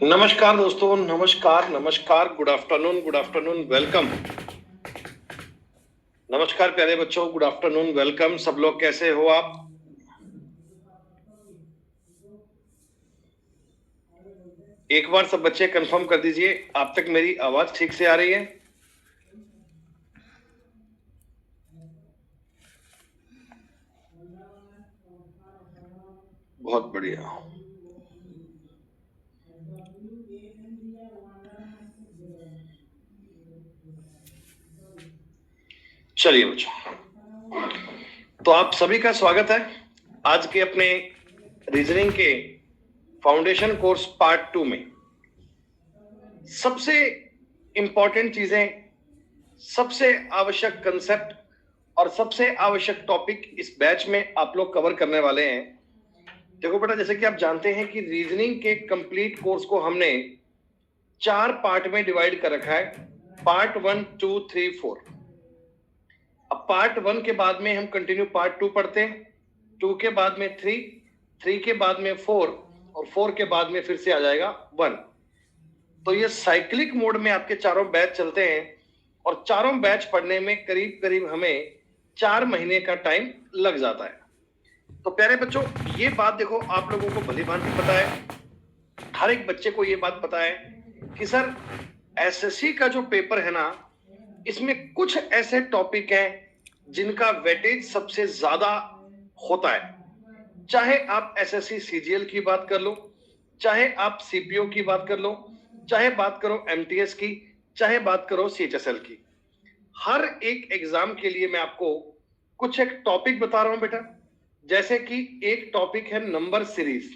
नमस्कार दोस्तों, नमस्कार नमस्कार, गुड आफ्टरनून, वेलकम। नमस्कार प्यारे बच्चों, गुड आफ्टरनून, वेलकम। सब लोग कैसे हो आप? एक बार सब बच्चे कंफर्म कर दीजिए, आप तक मेरी आवाज ठीक से आ रही है? बहुत बढ़िया। चलिए बच्चों, तो आप सभी का स्वागत है आज के अपने रीजनिंग के फाउंडेशन कोर्स पार्ट 2 में। सबसे इंपॉर्टेंट चीजें, सबसे आवश्यक कंसेप्ट और सबसे आवश्यक टॉपिक इस बैच में आप लोग कवर करने वाले हैं। देखो बेटा, जैसे कि आप जानते हैं कि रीजनिंग के कंप्लीट कोर्स को हमने 4 पार्ट में डिवाइड कर रखा है। पार्ट 1, 2, 3, 4। अब पार्ट 1 के बाद में हम कंटिन्यू पार्ट 2 पढ़ते हैं, 2 के बाद में 3, 3 के बाद में 4 और 4 के बाद में फिर से आ जाएगा 1। तो ये साइक्लिक मोड में आपके चारों बैच चलते हैं और चारों बैच पढ़ने में करीब करीब हमें 4 महीने का टाइम लग जाता है। तो प्यारे बच्चों, ये बात देखो, आप लोगों को भली भांति पता है, हर एक बच्चे को ये बात पता है कि सर एसएससी का जो पेपर है ना, इसमें कुछ ऐसे टॉपिक हैं जिनका वेटेज सबसे ज्यादा होता है। चाहे आप एसएससी सीजीएल की बात कर लो, चाहे आप सीपीओ की बात कर लो, चाहे बात करो एमटीएस की, चाहे बात करो सीएचएसएल की। हर एक एग्जाम के लिए मैं आपको कुछ एक टॉपिक बता रहा हूं बेटा। जैसे कि एक टॉपिक है नंबर सीरीज,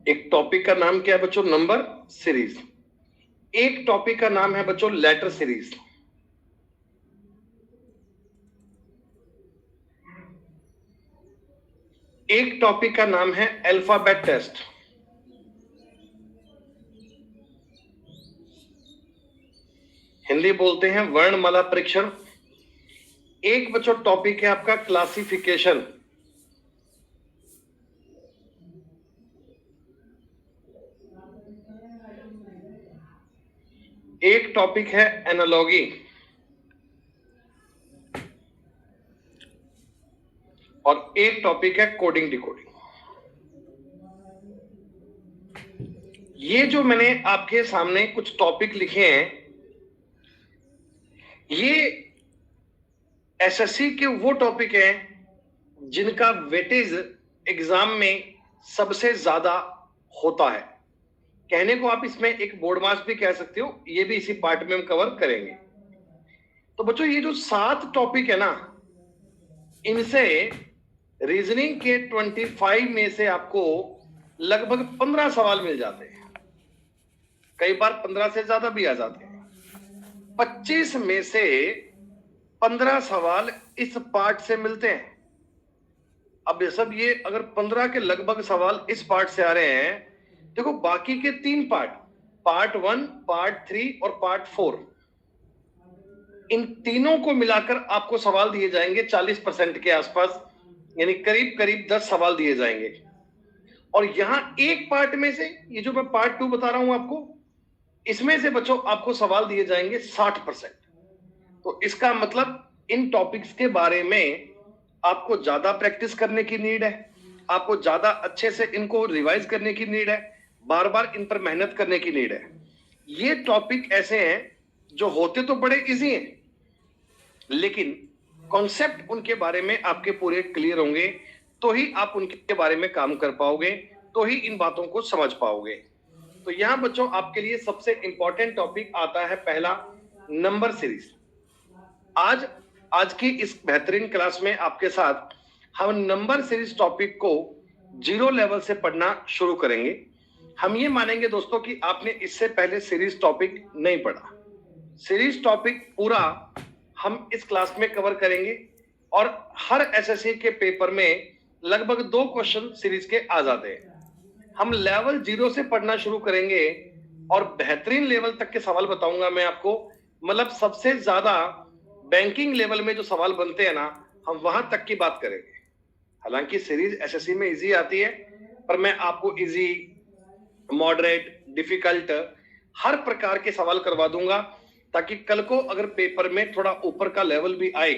एक टॉपिक का नाम क्या है बच्चों? Number series. एक टॉपिक का नाम है बच्चों लेटर सीरीज। एक टॉपिक का नाम है अल्फाबेट टेस्ट। हिंदी बोलते हैं वर्णमाला परीक्षण। एक बच्चों टॉपिक है आपका क्लासिफिकेशन। एक टॉपिक है एनालॉगी और एक टॉपिक है कोडिंग डिकोडिंग। ये जो मैंने आपके सामने कुछ टॉपिक लिखे हैं, ये एसएससी के वो टॉपिक हैं जिनका वेटेज एग्जाम में सबसे ज्यादा होता है। कहने को आप इसमें एक बोर्ड मार्क्स भी कह सकते हो, ये भी इसी पार्ट में हम कवर करेंगे। तो बच्चों, ये जो 7 टॉपिक है ना, इनसे रीजनिंग के 25 में से आपको लगभग 15 सवाल मिल जाते हैं। कई बार 15 से ज्यादा भी आ जाते हैं। 25 में से 15 सवाल इस पार्ट से मिलते हैं। अब ये सब, ये अगर 15 के लगभग सवाल इस पार्ट से आ रहे हैं, देखो बाकी के 3 पार्ट, पार्ट 1, पार्ट 3 और पार्ट 4, इन तीनों को मिलाकर आपको सवाल दिए जाएंगे 40% के आसपास, यानी करीब करीब 10 सवाल दिए जाएंगे। और यहां एक पार्ट में से, ये जो मैं पार्ट 2 बता रहा हूं आपको, इसमें से बच्चों आपको सवाल दिए जाएंगे 60%। तो इसका मतलब इन टॉपिक्स के बारे में आपको ज्यादा प्रैक्टिस करने की नीड है, आपको ज्यादा अच्छे से इनको रिवाइज करने की नीड है, बार बार इन पर मेहनत करने की नीड है। ये टॉपिक ऐसे हैं जो होते तो बड़े इजी हैं, लेकिन कॉन्सेप्ट उनके बारे में आपके पूरे क्लियर होंगे, तो ही आप उनके बारे में काम कर पाओगे, तो ही इन बातों को समझ पाओगे। तो यहां बच्चों आपके लिए सबसे इंपॉर्टेंट टॉपिक आता है पहला, नंबर सीरीज। आज की इस बेहतरीन क्लास में आपके साथ हम नंबर सीरीज टॉपिक को 0 लेवल से पढ़ना शुरू करेंगे। हम ये मानेंगे दोस्तों कि आपने इससे पहले सीरीज टॉपिक नहीं पढ़ा। सीरीज टॉपिक पूरा हम इस क्लास में कवर करेंगे और हर एसएससी के पेपर में लगभग 2 क्वेश्चन सीरीज के आ जाते हैं। हम लेवल 0 से पढ़ना शुरू करेंगे और बेहतरीन लेवल तक के सवाल बताऊंगा मैं आपको। मतलब सबसे ज्यादा बैंकिंग लेवल में जो सवाल बनते हैं ना, हम वहां तक की बात करेंगे। हालांकि सीरीज एसएससी में इजी आती है, पर मैं आपको इजी, मॉडरेट, डिफिकल्ट हर प्रकार के सवाल करवा दूंगा, ताकि कल को अगर पेपर में थोड़ा ऊपर का लेवल भी आए,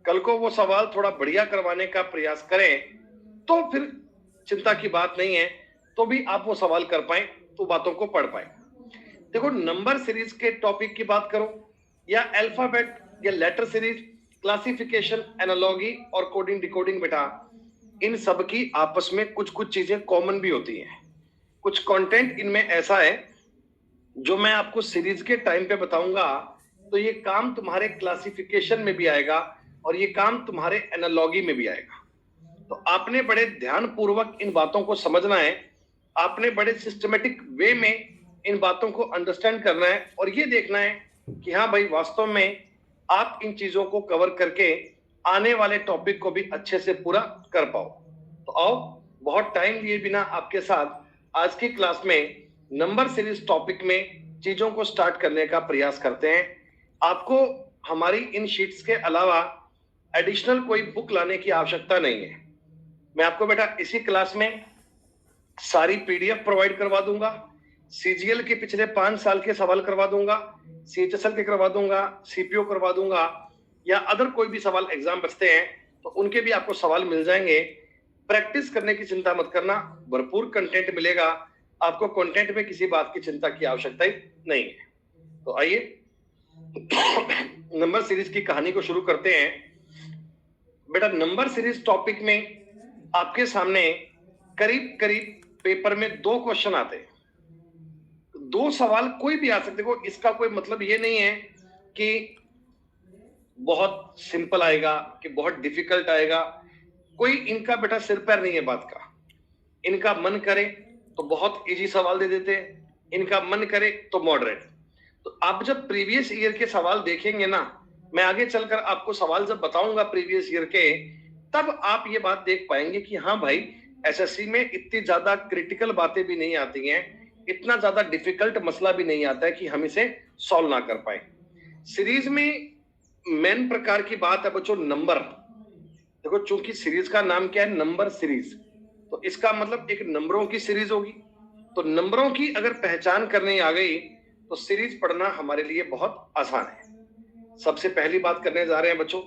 कल को वो सवाल थोड़ा बढ़िया करवाने का प्रयास करें, तो फिर चिंता की बात नहीं है, तो भी आप वो सवाल कर पाए, तो बातों को पढ़ पाए। देखो, नंबर सीरीज के टॉपिक की बात करो या अल्फाबेट या लेटर सीरीज, क्लासिफिकेशन, एनालॉजी और कोडिंग डिकोडिंग, बेटा इन सब की आपस में कुछ कुछ चीजें कॉमन भी होती हैं। कुछ कंटेंट इनमें ऐसा है जो मैं आपको सीरीज के टाइम पे बताऊंगा, तो ये काम तुम्हारे क्लासिफिकेशन में भी आएगा और ये काम तुम्हारे एनालॉजी में भी आएगा। तो आपने बड़े ध्यान पूर्वक इन बातों को समझना है, आपने बड़े सिस्टमेटिक वे में इन बातों को अंडरस्टैंड करना है और ये देखना है कि हाँ भाई, वास्तव में आप इन चीजों को कवर करके आने वाले टॉपिक को भी अच्छे से पूरा कर पाओ। तो आओ, बहुत टाइम लिए बिना आपके साथ आज की क्लास में नंबर सीरीज टॉपिक में चीजों को स्टार्ट करने का प्रयास करते हैं। आपको हमारी इन शीट्स के अलावा एडिशनल कोई बुक लाने की आवश्यकता नहीं है। मैं आपको बेटा इसी क्लास में सारी पीडीएफ प्रोवाइड करवा दूंगा, सीजीएल के पिछले 5 साल के सवाल करवा दूंगा, सीएचएसएल के करवा दूंगा, सीपीओ करवा दूंगा, या अदर कोई भी सवाल एग्जाम बचते हैं तो उनके भी आपको सवाल मिल जाएंगे। प्रैक्टिस करने की चिंता मत करना, भरपूर कंटेंट मिलेगा आपको, कंटेंट में किसी बात की चिंता की आवश्यकता ही नहीं है। तो आइए नंबर सीरीज की कहानी को शुरू करते हैं। बेटा, नंबर सीरीज टॉपिक में आपके सामने करीब करीब पेपर में 2 क्वेश्चन आते हैं। 2 सवाल कोई भी आ सकते हो, इसका कोई मतलब ये नहीं है कि बहुत सिंपल आएगा कि बहुत डिफिकल्ट आएगा, कोई इनका बेटा सिर पैर नहीं है बात का। इनका मन करे तो बहुत इजी सवाल दे देते हैं, इनका मन करे तो मॉडरेट। तो आप जब प्रीवियस ईयर के सवाल देखेंगे ना, मैं आगे चलकर आपको सवाल जब बताऊंगा प्रीवियस ईयर के, तब आप ये बात देख पाएंगे कि हाँ भाई, एसएससी में इतनी ज्यादा क्रिटिकल बातें भी नहीं आती हैं, इतना ज्यादा डिफिकल्ट मसला भी नहीं आता है कि हम इसे सॉल्व ना कर पाए। सीरीज में मेन प्रकार की बात है बच्चों, नंबर। देखो, चूंकि सीरीज का नाम क्या है, नंबर सीरीज, तो इसका मतलब एक नंबरों की सीरीज होगी। तो नंबरों की अगर पहचान करने आ गई तो सीरीज पढ़ना हमारे लिए बहुत आसान है। सबसे पहली बात करने जा रहे हैं बच्चों,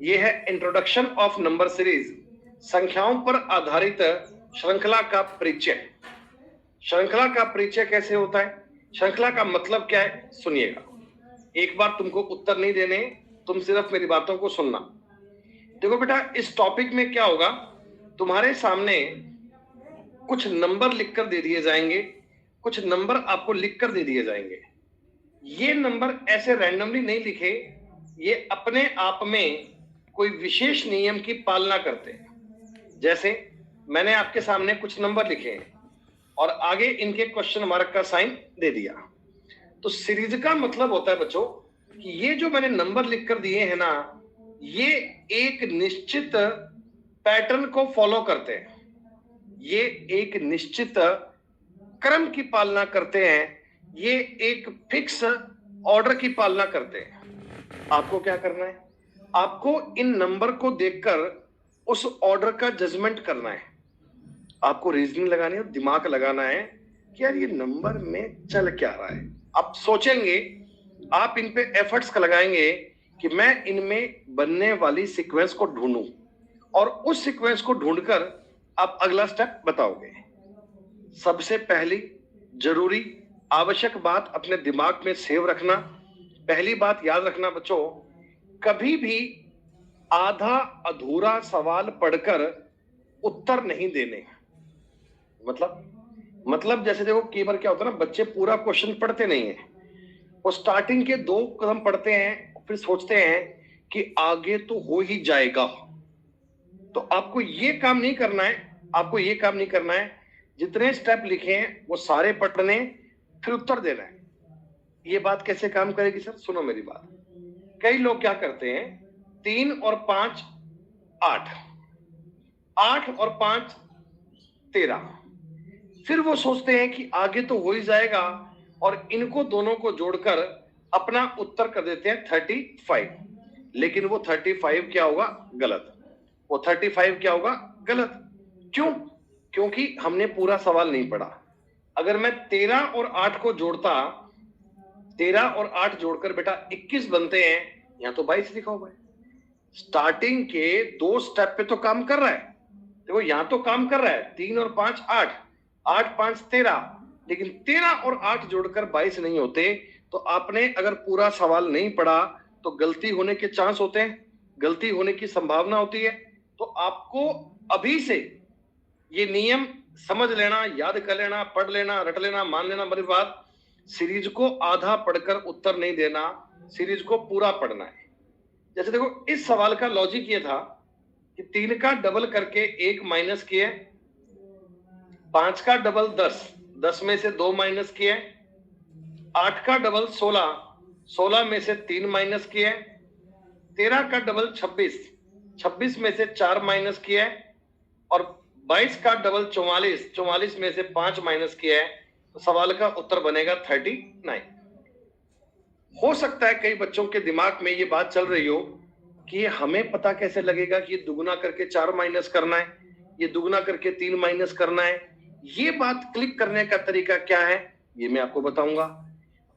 ये है इंट्रोडक्शन ऑफ नंबर सीरीज, संख्याओं पर आधारित श्रृंखला का परिचय। श्रृंखला का परिचय कैसे होता है, श्रृंखला का मतलब क्या है, सुनिएगा। एक बार तुमको उत्तर नहीं देने, तुम सिर्फ मेरी बातों को सुनना। देखो बेटा, इस टॉपिक में क्या होगा, तुम्हारे सामने कुछ नंबर लिखकर दे दिए जाएंगे, कुछ नंबर आपको लिखकर दे दिए जाएंगे। ये नंबर ऐसे रैंडमली नहीं लिखे, ये अपने आप में कोई विशेष नियम की पालना करते हैं। जैसे मैंने आपके सामने कुछ नंबर लिखे हैं और आगे इनके क्वेश्चन मार्क का साइन दे दिया। तो सीरीज का मतलब होता है बच्चों कि ये जो मैंने नंबर लिखकर दिए हैं ना, ये एक निश्चित पैटर्न को फॉलो करते हैं, ये एक निश्चित क्रम की पालना करते हैं, ये एक फिक्स ऑर्डर की पालना करते हैं। आपको क्या करना है, आपको इन नंबर को देखकर उस ऑर्डर का जजमेंट करना है। आपको रीजनिंग लगानी है, दिमाग लगाना है कि यार ये नंबर में चल क्या रहा है। आप सोचेंगे, आप इन पे एफर्ट्स लगाएंगे कि मैं इनमें बनने वाली सीक्वेंस को ढूंढूं, और उस सीक्वेंस को ढूंढकर आप अगला स्टेप बताओगे। सबसे पहली जरूरी आवश्यक बात अपने दिमाग में सेव रखना, पहली बात याद रखना बच्चों, कभी भी आधा अधूरा सवाल पढ़कर उत्तर नहीं देने। मतलब जैसे देखो, कई बार क्या होता है ना, बच्चे पूरा क्वेश्चन पढ़ते नहीं है, वो स्टार्टिंग के 2 कदम पढ़ते हैं, फिर सोचते हैं कि आगे तो हो ही जाएगा। तो आपको ये काम नहीं करना है, आपको ये काम नहीं करना है, जितने स्टेप लिखे हैं वो सारे पढ़ने, फिर उत्तर देना है। ये बात कैसे काम करेगी सर, सुनो मेरी बात। कई लोग क्या करते हैं, 3 और 5 8, 8 और 5 13, फिर वो सोचते हैं कि आगे तो हो ही जाएगा, और इनको दोनों को जोड़कर अपना उत्तर कर देते हैं 35। लेकिन वो 35 क्या होगा, गलत। वो 35 क्या होगा, गलत। क्यों? क्योंकि हमने पूरा सवाल नहीं पढ़ा। अगर मैं 13 और 8 को जोड़ता, 13 और 8 जोड़कर बेटा 21 बनते हैं, यहां तो 22 लिखा हुआ है। स्टार्टिंग के 2 स्टेप पे तो काम कर रहा है। देखो यहां तो काम कर रहा है, 3 और 5 8, 8 5 13, लेकिन 13 और 8 जोड़कर 22 नहीं होते। तो आपने अगर पूरा सवाल नहीं पढ़ा तो गलती होने के चांस होते हैं, गलती होने की संभावना होती है। तो आपको अभी से ये नियम समझ लेना, याद कर लेना, पढ़ लेना, रट लेना, मान लेना मेरी बात। सीरीज को आधा पढ़कर उत्तर नहीं देना, सीरीज को पूरा पढ़ना है। जैसे देखो इस सवाल का लॉजिक ये था कि 3 का डबल करके 1 माइनस किए, 5 का डबल 10, 10 में से 2 माइनस किए, 8 का डबल 16, 16 में से 3 माइनस किए, 13 का डबल 26, 26 में से 4 माइनस किए, और 22 का डबल 44, 44 में से 5 माइनस किया है। तो सवाल का उत्तर बनेगा 39। हो सकता है कई बच्चों के दिमाग में ये बात चल रही हो कि हमें पता कैसे लगेगा कि ये दुगुना करके 4 माइनस करना है, ये दुगुना करके 3 माइनस करना है। ये बात क्लिक करने का तरीका क्या है ये मैं आपको बताऊंगा।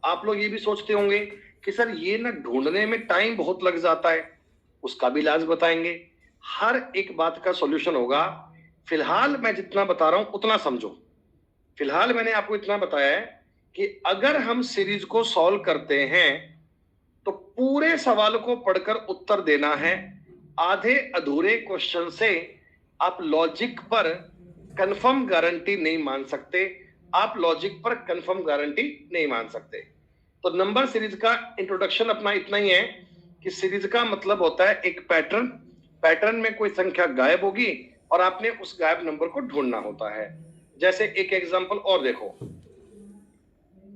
आप लोग ये भी सोचते होंगे कि सर ये ना ढूंढने में टाइम बहुत लग जाता है, उसका भी इलाज बताएंगे। हर एक बात का सॉल्यूशन होगा। फिलहाल मैं जितना बता रहा हूं उतना समझो। फिलहाल मैंने आपको इतना बताया है कि अगर हम सीरीज को सॉल्व करते हैं तो पूरे सवाल को पढ़कर उत्तर देना है। आधे अधूरे क्वेश्चन से आप लॉजिक पर कंफर्म गारंटी नहीं मान सकते, आप लॉजिक पर कंफर्म गारंटी नहीं मान सकते। तो नंबर सीरीज का इंट्रोडक्शन अपना इतना ही है कि सीरीज का मतलब होता है एक पैटर्न, पैटर्न में कोई संख्या गायब होगी और आपने उस गायब नंबर को ढूंढना होता है। जैसे एक एग्जांपल और देखो,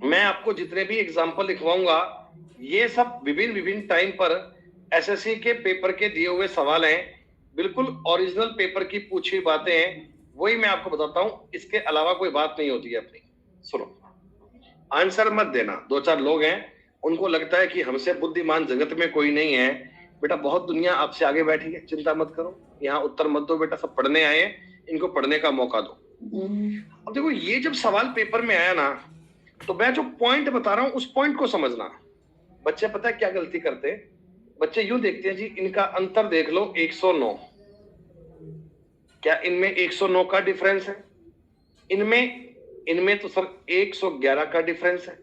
मैं आपको जितने भी एग्जांपल लिखवाऊंगा ये सब विभिन्न विभिन्न टाइम पर एसएससी के पेपर के दिए हुए सवाल हैं, बिल्कुल ओरिजिनल पेपर की पूछी हुई बातें हैं, वही मैं आपको बताता हूं। इसके अलावा कोई बात नहीं होती है अपनी। सुनो, आंसर मत देना। 2-4 लोग हैं उनको लगता है कि हमसे बुद्धिमान जगत में कोई नहीं है। बेटा बहुत दुनिया आपसे आगे बैठी है, चिंता मत करो, यहाँ उत्तर मत दो बेटा, सब पढ़ने आए हैं, इनको पढ़ने का मौका दो। अब देखो ये जब सवाल पेपर में आया ना तो मैं जो पॉइंट बता रहा हूं उस पॉइंट को समझना। बच्चे पता है क्या गलती करते, बच्चे यूं देखते हैं जी इनका अंतर देख लो 109, क्या इनमें 109 का डिफरेंस है? इनमें तो सर 111 का डिफरेंस है,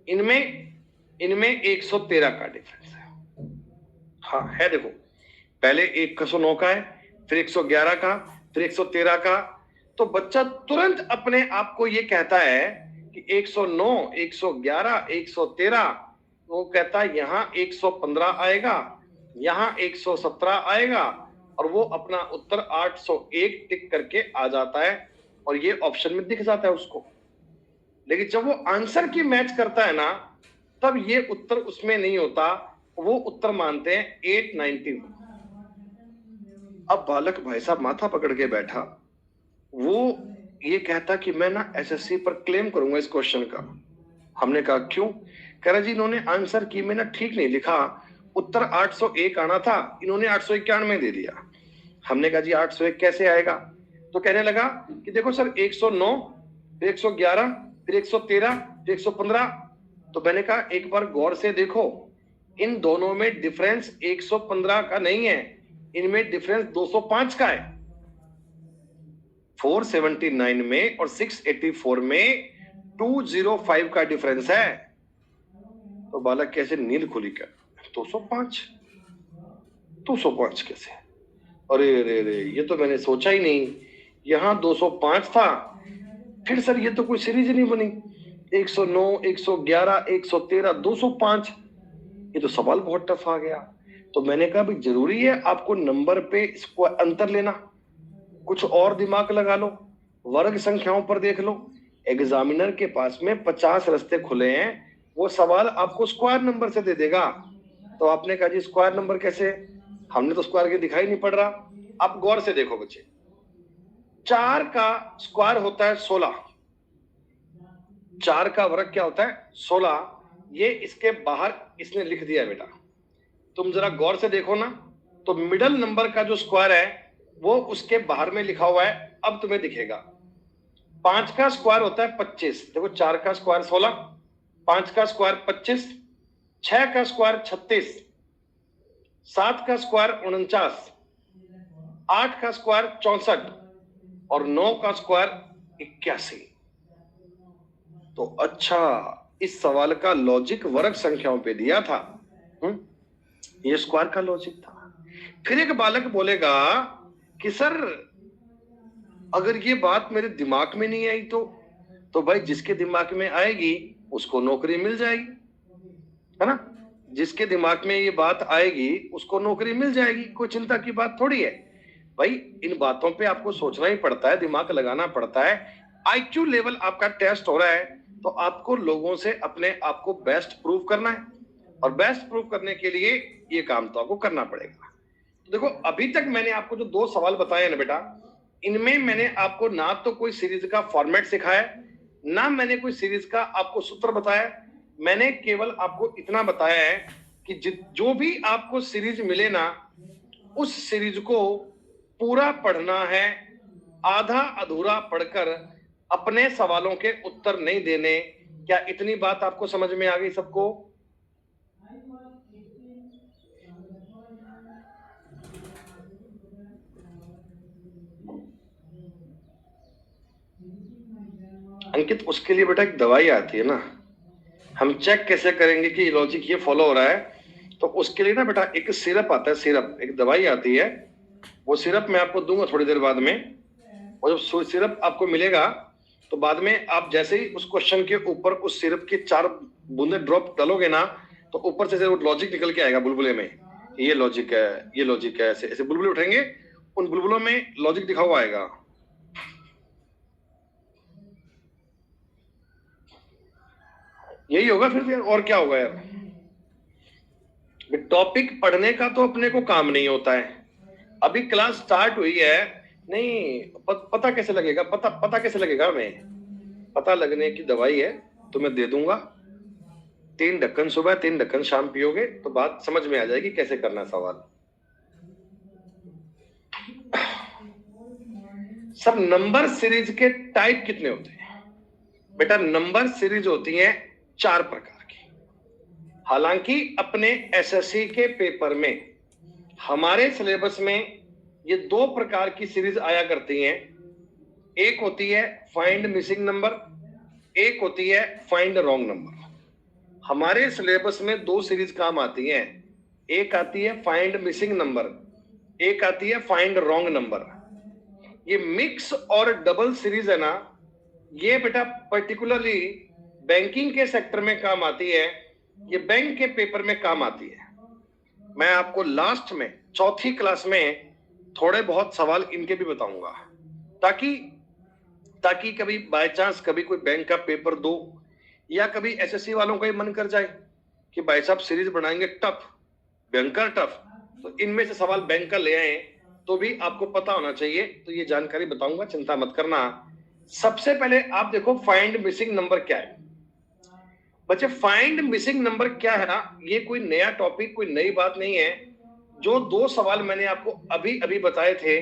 इनमें 113 का डिफरेंस है। हाँ है, देखो पहले 109 का है, फिर 111 का, फिर 113 का। तो बच्चा तुरंत अपने आप को ये कहता है कि 109, 111, 113, वो कहता है यहां 115 आएगा, यहां 117 आएगा, और वो अपना उत्तर 801 टिक करके आ जाता है और ये ऑप्शन में दिख जाता है उसको। लेकिन जब वो आंसर की मैच करता है ना तब ये उत्तर उसमें नहीं होता, वो उत्तर मानते हैं 891। अब बालक भाई साहब माथा पकड़ के बैठा, वो ये कहता कि मैं ना एसएससी पर क्लेम करूंगा इस क्वेश्चन का। हमने कहा क्यों? कह रहा जी इन्होंने आंसर की में ना ठीक नहीं लिखा, उत्तर 801 आना था, इन्होंने 891 दे दिया। हमने कहा जी 801 कैसे आएगा? तो कहने लगा कि देखो सर 109, फिर 111, फिर 113, फिर 115। तो मैंने कहा एक बार गौर से देखो, इन दोनों में डिफरेंस 115 का नहीं है, इनमें डिफरेंस 205 का है। 479 में और 684 में 205 का डिफरेंस है। तो बालक कैसे नींद खुली क्या? 205 कैसे? अरे अरे अरे, ये तो मैंने सोचा ही नहीं, यहां 205 था, फिर सर ये तो कोई सीरीज नहीं बनी। 109, 111, 113, 205, ये तो सवाल बहुत टफ आ गया। तो मैंने कहा भाई जरूरी है आपको नंबर पे इसको अंतर लेना, कुछ और दिमाग लगा लो, वर्ग संख्याओं पर देख लो। एग्जामिनर के पास में 50 रास्ते खुले हैं, वो सवाल आपको स्क्वायर नंबर से दे देगा। तो आपने कहा जी स्क्वायर नंबर कैसे? हमने तो स्क्वायर के दिखाई नहीं पड़ रहा। आप गौर से देखो बच्चे, 4 का स्क्वायर होता है 16, 4 का वर्ग क्या होता है? 16। ये इसके बाहर इसने लिख दिया है बेटा, तुम जरा गौर से देखो ना, तो मिडल नंबर का जो स्क्वायर है वो उसके बाहर में लिखा हुआ है अब तुम्हें दिखेगा। 5 का स्क्वायर होता है 25, देखो 4 का स्क्वायर 16, 5 का स्क्वायर 25, 6 का स्क्वायर 36, 7 का स्क्वायर 49, 8 का स्क्वायर 64 और 9 का स्क्वायर 81। तो अच्छा, इस सवाल का लॉजिक वर्ग संख्याओं पे दिया था। ये स्क्वायर का लॉजिक था। फिर एक बालक बोलेगा कि सर अगर ये बात मेरे दिमाग में नहीं आई तो भाई जिसके दिमाग में आएगी उसको नौकरी मिल जाएगी, है ना। जिसके दिमाग में ये बात आएगी उसको नौकरी मिल जाएगी, कोई चिंता की बात थोड़ी है भाई। इन बातों पे आपको सोचना ही पड़ता है, दिमाग लगाना पड़ता है। आईक्यू लेवल आपका टेस्ट हो रहा है तो आपको लोगों से अपने आप को बेस्ट प्रूव करना है, और बेस्ट प्रूव करने के लिए ये काम तो आपको करना पड़ेगा। तो देखो अभी तक मैंने आपको जो 2 सवाल बताए ना बेटा, इनमें मैंने आपको ना तो कोई सीरीज का फॉर्मेट सिखाया, ना मैंने कोई सीरीज का आपको सूत्र बताया। मैंने केवल आपको इतना बताया है कि जो भी आपको सीरीज मिले ना, उस सीरीज को पूरा पढ़ना है। आधा अधूरा पढ़कर अपने सवालों के उत्तर नहीं देने। क्या इतनी बात आपको समझ में आ गई सबको? अंकित, उसके लिए बेटा एक दवाई आती है ना, हम चेक कैसे करेंगे कि लॉजिक ये फॉलो हो रहा है? तो उसके लिए ना बेटा एक सिरप आता है, सिरप, एक दवाई आती है। वो सिरप मैं आपको दूंगा थोड़ी देर बाद में। और जब सिरप आपको मिलेगा तो बाद में आप जैसे ही उस क्वेश्चन के ऊपर उस सिरप की 4 बूंदे ड्रॉप डालोगे ना, तो ऊपर से लॉजिक निकल के आएगा बुलबुले में। ये लॉजिक है, ये लॉजिक है, ऐसे ऐसे बुलबुले उठेंगे, उन बुलबुलों में लॉजिक दिखा हुआ आएगा। यही होगा फिर और क्या होगा यार? टॉपिक पढ़ने का तो अपने को काम नहीं होता है। अभी क्लास स्टार्ट हुई है, नहीं पता कैसे लगेगा? पता कैसे लगेगा? मैं पता लगने की दवाई है तो मैं दे दूंगा। 3 ढक्कन सुबह 3 ढक्कन शाम पियोगे तो बात समझ में आ जाएगी कैसे करना सवाल। सब नंबर सीरीज के टाइप कितने होते हैं बेटा? नंबर सीरीज होती है 4 प्रकार की। हालांकि अपने एसएससी के पेपर में हमारे सिलेबस में ये 2 प्रकार की सीरीज आया करती हैं। एक होती है फाइंड मिसिंग नंबर, एक होती है फाइंड रॉन्ग नंबर। हमारे सिलेबस में 2 सीरीज काम आती हैं। एक आती है फाइंड मिसिंग नंबर, एक आती है फाइंड रॉन्ग नंबर। ये मिक्स और डबल सीरीज है ना, ये बेटा पर्टिकुलरली बैंकिंग के सेक्टर में काम आती है। ये बैंक के पेपर में काम आती है। मैं आपको लास्ट में 4थी क्लास में थोड़े बहुत सवाल इनके भी बताऊंगा, ताकि कभी बाय चांस कभी कोई बैंक का पेपर दो, या कभी एसएससी वालों का ही मन कर जाए कि भाई साहब सीरीज बनाएंगे टफ, भयंकर टफ, तो इनमें से सवाल बैंक का ले आए तो भी आपको पता होना चाहिए। तो ये जानकारी बताऊंगा, चिंता मत करना। सबसे पहले आप देखो फाइंड मिसिंग नंबर क्या है। बच्चे फाइंड मिसिंग नंबर क्या है ना, ये कोई नया टॉपिक, कोई नई बात नहीं है। जो 2 सवाल मैंने आपको अभी अभी बताए थे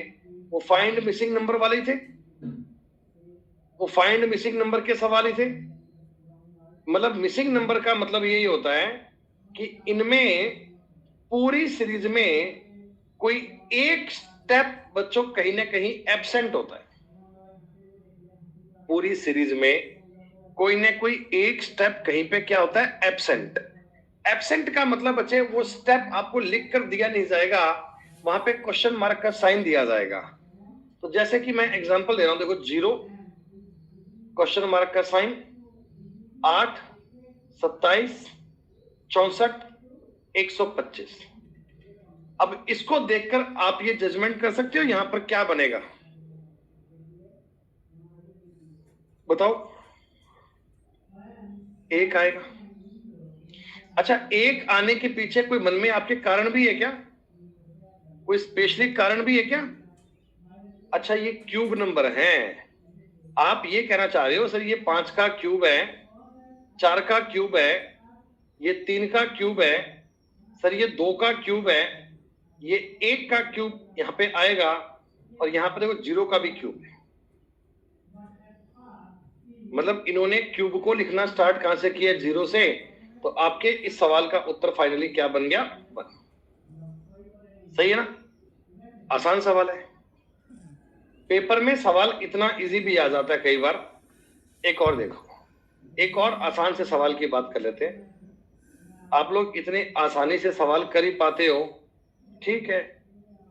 वो फाइंड मिसिंग नंबर वाले थे, वो फाइंड मिसिंग नंबर के सवाल ही थे। मतलब मिसिंग नंबर का मतलब यही होता है कि इनमें पूरी सीरीज में कोई एक स्टेप बच्चों कहीं ना कहीं एब्सेंट होता है। पूरी सीरीज में कोई ना कोई एक स्टेप कहीं पे क्या होता है? एब्सेंट। एब्सेंट का मतलब बच्चे वो स्टेप आपको लिख कर दिया नहीं जाएगा, वहां पे क्वेश्चन मार्क का साइन दिया जाएगा। तो जैसे कि मैं एग्जांपल दे रहा हूं, देखो 0 क्वेश्चन मार्क का साइन, 8 27 64 125। अब इसको देखकर आप ये जजमेंट कर सकते हो यहां पर क्या बनेगा, बताओ? 1 आएगा। अच्छा, 1 आने के पीछे कोई मन में आपके कारण भी है क्या? कोई स्पेशली कारण भी है क्या? अच्छा, ये क्यूब नंबर है। आप ये कहना चाह रहे हो सर ये 5 का क्यूब है, 4 का क्यूब है, ये 3 का क्यूब है, सर ये 2 का क्यूब है, ये 1 का क्यूब यहां पे आएगा, और यहां पे देखो 0 का भी क्यूब है। मतलब इन्होंने क्यूब को लिखना स्टार्ट कहां से किया, 0 से। तो आपके इस सवाल का उत्तर फाइनली क्या बन गया, 1। सही है ना, आसान सवाल है। पेपर में सवाल इतना इजी भी आ जाता है कई बार। एक और देखो, एक और आसान से सवाल की बात कर लेते हैं। आप लोग इतने आसानी से सवाल कर ही पाते हो, ठीक है,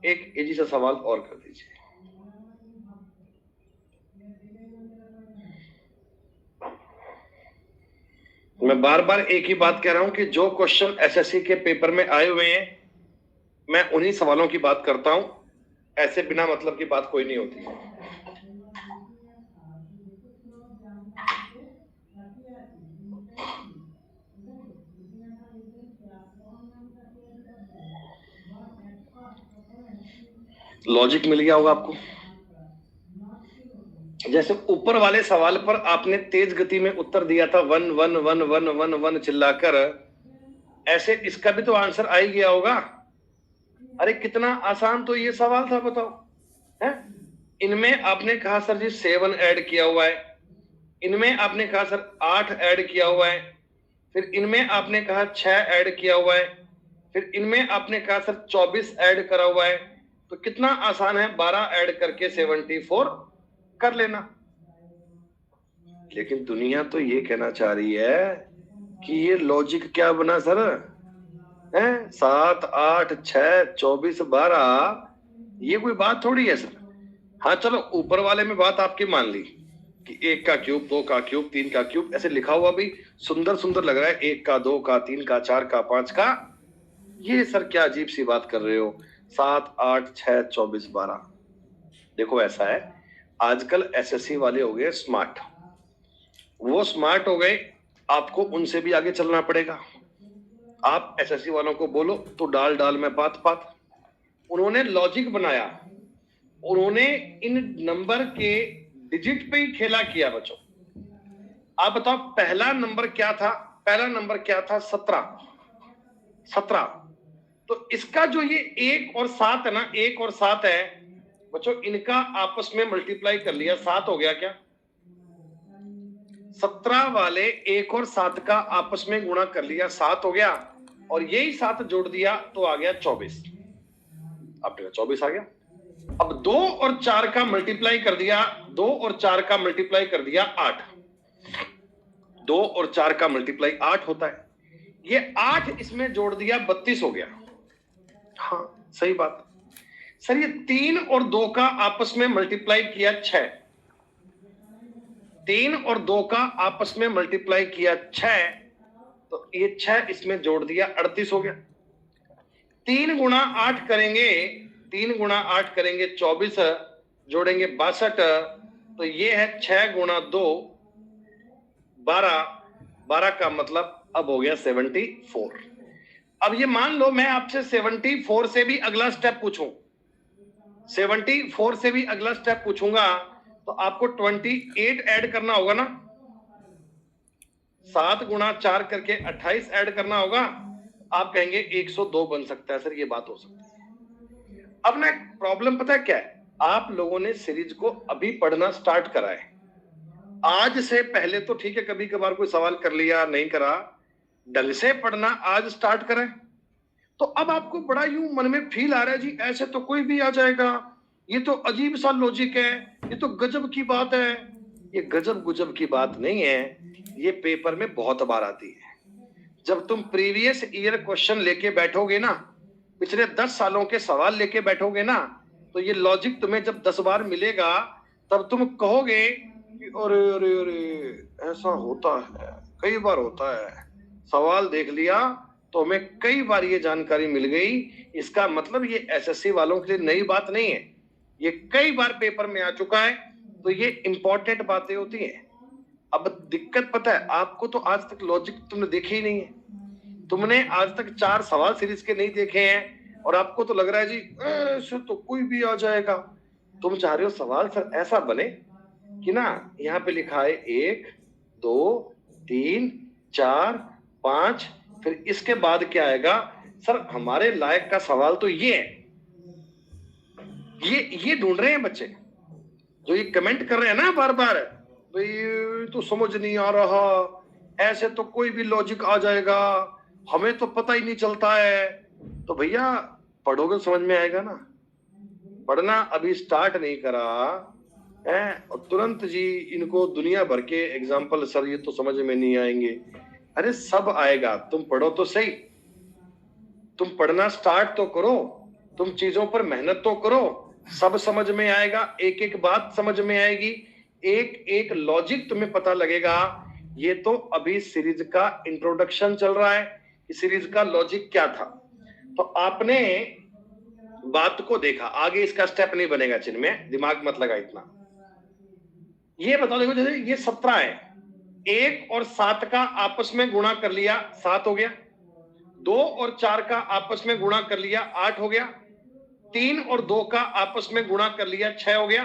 एक इजी सा सवाल और कर दीजिए। मैं बार बार एक ही बात कह रहा हूं कि जो क्वेश्चन एसएससी के पेपर में आए हुए हैं, मैं उन्हीं सवालों की बात करता हूं। ऐसे बिना मतलब की बात कोई नहीं होती। लॉजिक मिल गया होगा आपको। जैसे ऊपर वाले सवाल पर आपने तेज गति में उत्तर दिया था 1 1 1 1 1 1 चिल्लाकर, ऐसे इसका भी तो आंसर आ ही गया होगा। अरे कितना आसान तो ये सवाल था, बताओ है। इनमें आपने कहा सर जी 7 ऐड किया हुआ है, इनमें आपने कहा सर 8 ऐड किया हुआ है, फिर इनमें आपने कहा 6 ऐड किया हुआ है, फिर इनमें आपने कहा सर 24 ऐड करा हुआ है। तो कितना आसान है, 12 ऐड करके 74 कर लेना। लेकिन दुनिया तो ये कहना चाह रही है कि ये लॉजिक क्या बना सर, है 7 8 6 24 12, ये कोई बात थोड़ी है सर। हाँ चलो, ऊपर वाले में बात आपकी मान ली कि 1 का क्यूब, 2 का क्यूब, 3 का क्यूब, ऐसे लिखा हुआ भी सुंदर सुंदर लग रहा है, 1 का, 2 का, 3 का, 4 का, 5 का। ये सर क्या अजीब सी बात कर रहे हो, 7 8 6 24 12। देखो ऐसा है, आजकल एसएससी वाले हो गए स्मार्ट, वो स्मार्ट हो गए, आपको उनसे भी आगे चलना पड़ेगा। आप एसएससी वालों को बोलो तो डाल डाल में बात बात। उन्होंने लॉजिक बनाया, उन्होंने इन नंबर के डिजिट पे ही खेला किया बच्चों। आप बताओ पहला नंबर क्या था, पहला नंबर क्या था, 17। तो इसका जो ये 1 और 7 है ना, 1 और 7 है बच्चों, इनका आपस में मल्टीप्लाई कर लिया, 7 हो गया क्या। 17 वाले 1 और 7 का आपस में गुणा कर लिया, 7 हो गया, और यही 7 जोड़ दिया तो आ गया 24। आपने 24 आ गया। अब 2 और 4 का मल्टीप्लाई कर दिया, 2 और 4 का मल्टीप्लाई कर दिया 8। 2 और 4 का मल्टीप्लाई 8 होता है, ये 8 इसमें जोड़ दिया 32 हो गया। हाँ सही बात सर। ये 3 और 2 का आपस में मल्टीप्लाई किया 6, 3 और 2 का आपस में मल्टीप्लाई किया 6, तो ये 6 इसमें जोड़ दिया 38 हो गया। 3 गुणा 8 करेंगे, 3 गुणा 8 करेंगे 24, जोड़ेंगे 62, तो ये है 6 गुणा 2 12, 12 का मतलब अब हो गया 74। अब ये मान लो मैं आपसे 74 से भी अगला स्टेप पूछूं, 74 से भी अगला स्टेप पूछूंगा, तो आपको 28 ऐड करना होगा ना, 7 गुणा 4 करके 28 ऐड करना होगा। आप कहेंगे 102 बन सकता है सर, ये बात हो सकती है। अब ना प्रॉब्लम पता है क्या है, आप लोगों ने सीरीज को अभी पढ़ना स्टार्ट करा है। आज से पहले तो ठीक है, कभी कभार कोई सवाल कर लिया, नहीं करा, ढंग से पढ़ना आज स्टार्ट करें। तो अब आपको बड़ा यूं मन में फील आ रहा है जी ऐसे तो कोई भी आ जाएगा, ये तो अजीब सा लॉजिक है, ये तो गजब की बात है। ये गजब गुजब की बात नहीं है, ये पेपर में बहुत बार आती है। जब तुम प्रीवियस ईयर क्वेश्चन लेके बैठोगे ना, पिछले 10 सालों के सवाल लेके बैठोगे ना, तो ये लॉजिक तुम्हें जब 10 बार मिलेगा, तब तुम कहोगे कि अरे अरे अरे ऐसा होता है, कई बार होता है, सवाल देख लिया तो हमें कई बार ये जानकारी मिल गई। इसका मतलब ये एसएससी वालों के लिए नई बात नहीं है, ये कई बार पेपर में आ चुका है, तो ये इंपॉर्टेंट बातें होती हैं। अब दिक्कत पता है आपको, तो आज तक लॉजिक तुमने देखे ही नहीं है, तुमने आज तक 4 सवाल सीरीज के नहीं देखे हैं, और आपको तो लग रहा है जी ऐसे तो कोई भी आ जाएगा। तुम चाह रहे हो सवाल सर ऐसा बने कि ना, यहाँ पे लिखा है 1 2 3 4 5, फिर इसके बाद क्या आएगा सर, हमारे लायक का सवाल तो ये है। ये ढूंढ रहे हैं बच्चे, जो ये कमेंट कर रहे हैं ना बार बार, भाई तो समझ नहीं आ रहा, ऐसे तो कोई भी लॉजिक आ जाएगा, हमें तो पता ही नहीं चलता है। तो भैया पढ़ोगे समझ में आएगा ना। पढ़ना अभी स्टार्ट नहीं करा है और तुरंत जी इनको दुनिया भर के एग्जाम्पल, सर ये तो समझ में नहीं आएंगे। अरे सब आएगा, तुम पढ़ो तो सही, तुम पढ़ना स्टार्ट तो करो, तुम चीजों पर मेहनत तो करो, सब समझ में आएगा, एक एक बात समझ में आएगी, एक एक लॉजिक तुम्हें पता लगेगा। ये तो अभी सीरीज का इंट्रोडक्शन चल रहा है, सीरीज का लॉजिक क्या था। तो आपने बात को देखा, आगे इसका स्टेप नहीं बनेगा चिन्ह में, दिमाग मत लगा इतना। ये बताओ, देखो जैसे ये 17 है, 1 और 7 का आपस में गुणा कर लिया 7 हो गया, 2 और 4 का आपस में गुणा कर लिया 8 हो गया, 3 और 2 का आपस में गुणा कर लिया 6 हो गया,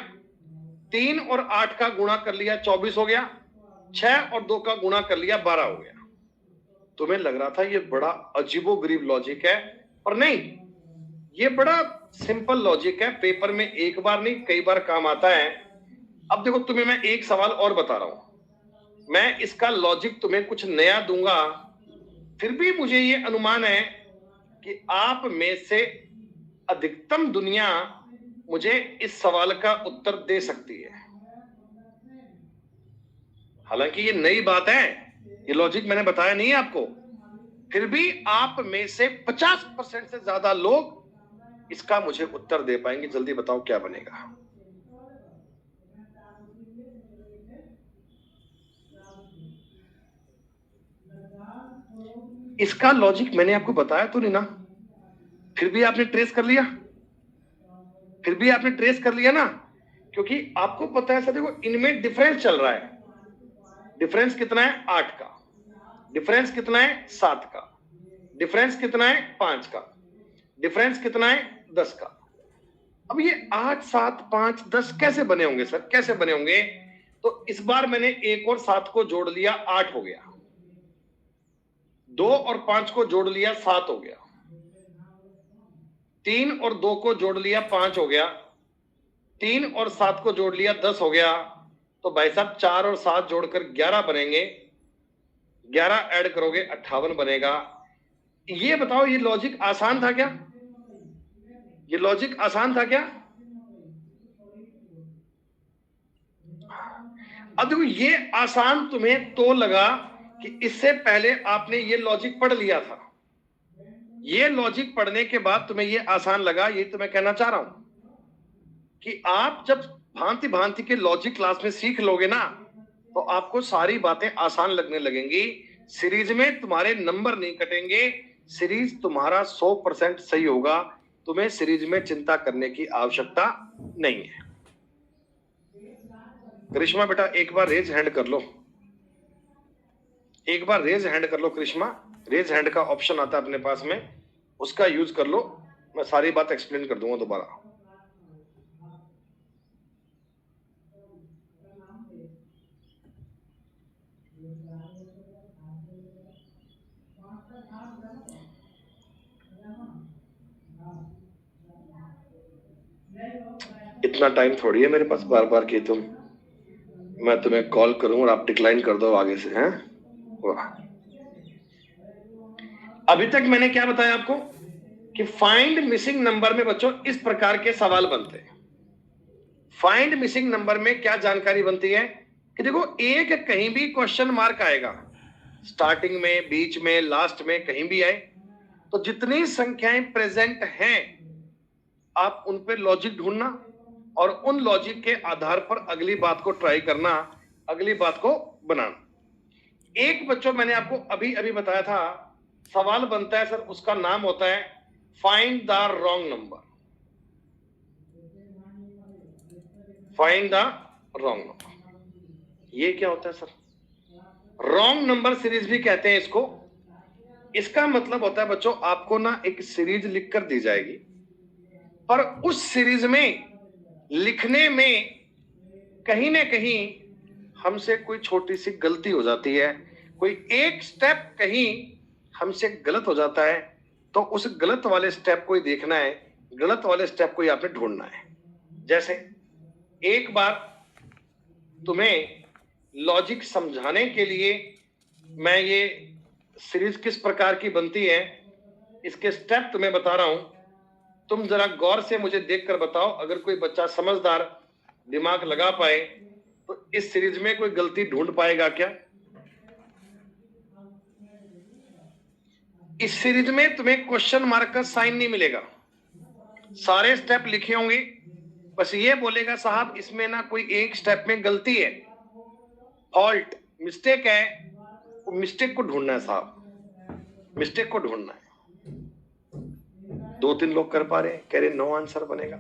3 और 8 का गुणा कर लिया 24 हो गया, 6 और 2 का गुणा कर लिया 12 हो गया। तुम्हें लग रहा था ये बड़ा अजीबोगरीब लॉजिक है, पर नहीं, ये बड़ा सिंपल लॉजिक है, पेपर में एक बार नहीं कई बार काम आता है। अब देखो तुम्हें मैं एक सवाल और बता रहा हूं, मैं इसका लॉजिक तुम्हें कुछ नया दूंगा, फिर भी मुझे ये अनुमान है कि आप में से अधिकतम दुनिया मुझे इस सवाल का उत्तर दे सकती है। हालांकि ये नई बात है, ये लॉजिक मैंने बताया नहीं है आपको, फिर भी आप में से 50% से ज्यादा लोग इसका मुझे उत्तर दे पाएंगे। जल्दी बताओ क्या बनेगा। इसका लॉजिक मैंने आपको बताया तो नहीं ना, फिर भी आपने ट्रेस कर लिया, फिर भी आपने ट्रेस कर लिया ना, क्योंकि आपको पता है सर, देखो इनमें डिफरेंस चल रहा है। डिफरेंस कितना है 8 का, डिफरेंस कितना है 7 का, डिफरेंस कितना है 5 का, डिफरेंस कितना है 10 का। अब ये 8 7 5 10 कैसे बने होंगे सर, कैसे बने होंगे? तो इस बार मैंने 1 और 7 को जोड़ लिया 8 हो गया, 2 और 5 को जोड़ लिया 7 हो गया, 3 और 2 को जोड़ लिया 5 हो गया, 3 और 7 को जोड़ लिया 10 हो गया। तो भाई साहब 4 और 7 जोड़कर 11 बनेंगे, 11 ऐड करोगे 58 बनेगा। ये बताओ ये लॉजिक आसान था क्या? ये लॉजिक आसान था क्या? अब देखो ये आसान तुम्हें तो लगा कि इससे पहले आपने ये लॉजिक पढ़ लिया था, ये लॉजिक पढ़ने के बाद तुम्हें ये आसान लगा। ये तो मैं कहना चाह रहा हूं कि आप जब भांति भांति के लॉजिक क्लास में सीख लोगे ना, तो आपको सारी बातें आसान लगने लगेंगी। सीरीज में तुम्हारे नंबर नहीं कटेंगे, सीरीज तुम्हारा 100% सही होगा, तुम्हें सीरीज में चिंता करने की आवश्यकता नहीं है। करिश्मा बेटा एक बार रेज हैंड कर लो, एक बार रेज हैंड कर लो करिश्मा, रेज हैंड का ऑप्शन आता है अपने पास में, उसका यूज कर लो, मैं सारी बात एक्सप्लेन कर दूंगा दोबारा। इतना टाइम थोड़ी है मेरे पास बार बार कि मैं तुम्हें कॉल करूं और आप डिक्लाइन कर दो आगे से, हैं? वाह। अभी तक मैंने क्या बताया आपको कि फाइंड मिसिंग नंबर में बच्चों इस प्रकार के सवाल बनते हैं। फाइंड मिसिंग नंबर में क्या जानकारी बनती है कि देखो एक कहीं भी क्वेश्चन मार्क आएगा, स्टार्टिंग में, बीच में, लास्ट में, कहीं भी आए, तो जितनी संख्याएं प्रेजेंट हैं आप उन पे लॉजिक ढूंढना और उन लॉजिक के आधार पर अगली बात को ट्राई करना, अगली बात को बनाना। एक बच्चों मैंने आपको अभी अभी बताया था, सवाल बनता है सर, उसका नाम होता है find the wrong number. Find the wrong number, ये क्या होता है सर? रॉन्ग नंबर सीरीज भी कहते हैं इसको। इसका मतलब होता है बच्चों, आपको ना एक सीरीज लिखकर दी जाएगी, पर उस सीरीज में लिखने में कहीं ना कहीं हमसे कोई छोटी सी गलती हो जाती है, कोई एक स्टेप कहीं हमसे गलत हो जाता है, तो उस गलत वाले स्टेप को ही देखना है, गलत वाले स्टेप को ही आपने ढूंढना है। जैसे एक बार तुम्हें लॉजिक समझाने के लिए मैं ये सीरीज किस प्रकार की बनती है इसके स्टेप तुम्हें बता रहा हूं। तुम जरा गौर से मुझे देखकर बताओ, अगर कोई बच्चा समझदार दिमाग लगा पाए तो इस सीरीज में कोई गलती ढूंढ पाएगा क्या? इस सीरीज में तुम्हें क्वेश्चन मार्क का साइन नहीं मिलेगा, सारे स्टेप लिखे होंगे, बस ये बोलेगा साहब इसमें ना कोई एक स्टेप में गलती है, फॉल्ट, मिस्टेक है। वो मिस्टेक को ढूंढना है साहब, मिस्टेक को ढूंढना है। 2-3 लोग कर पा रहे हैं, कह रहे 9 आंसर बनेगा।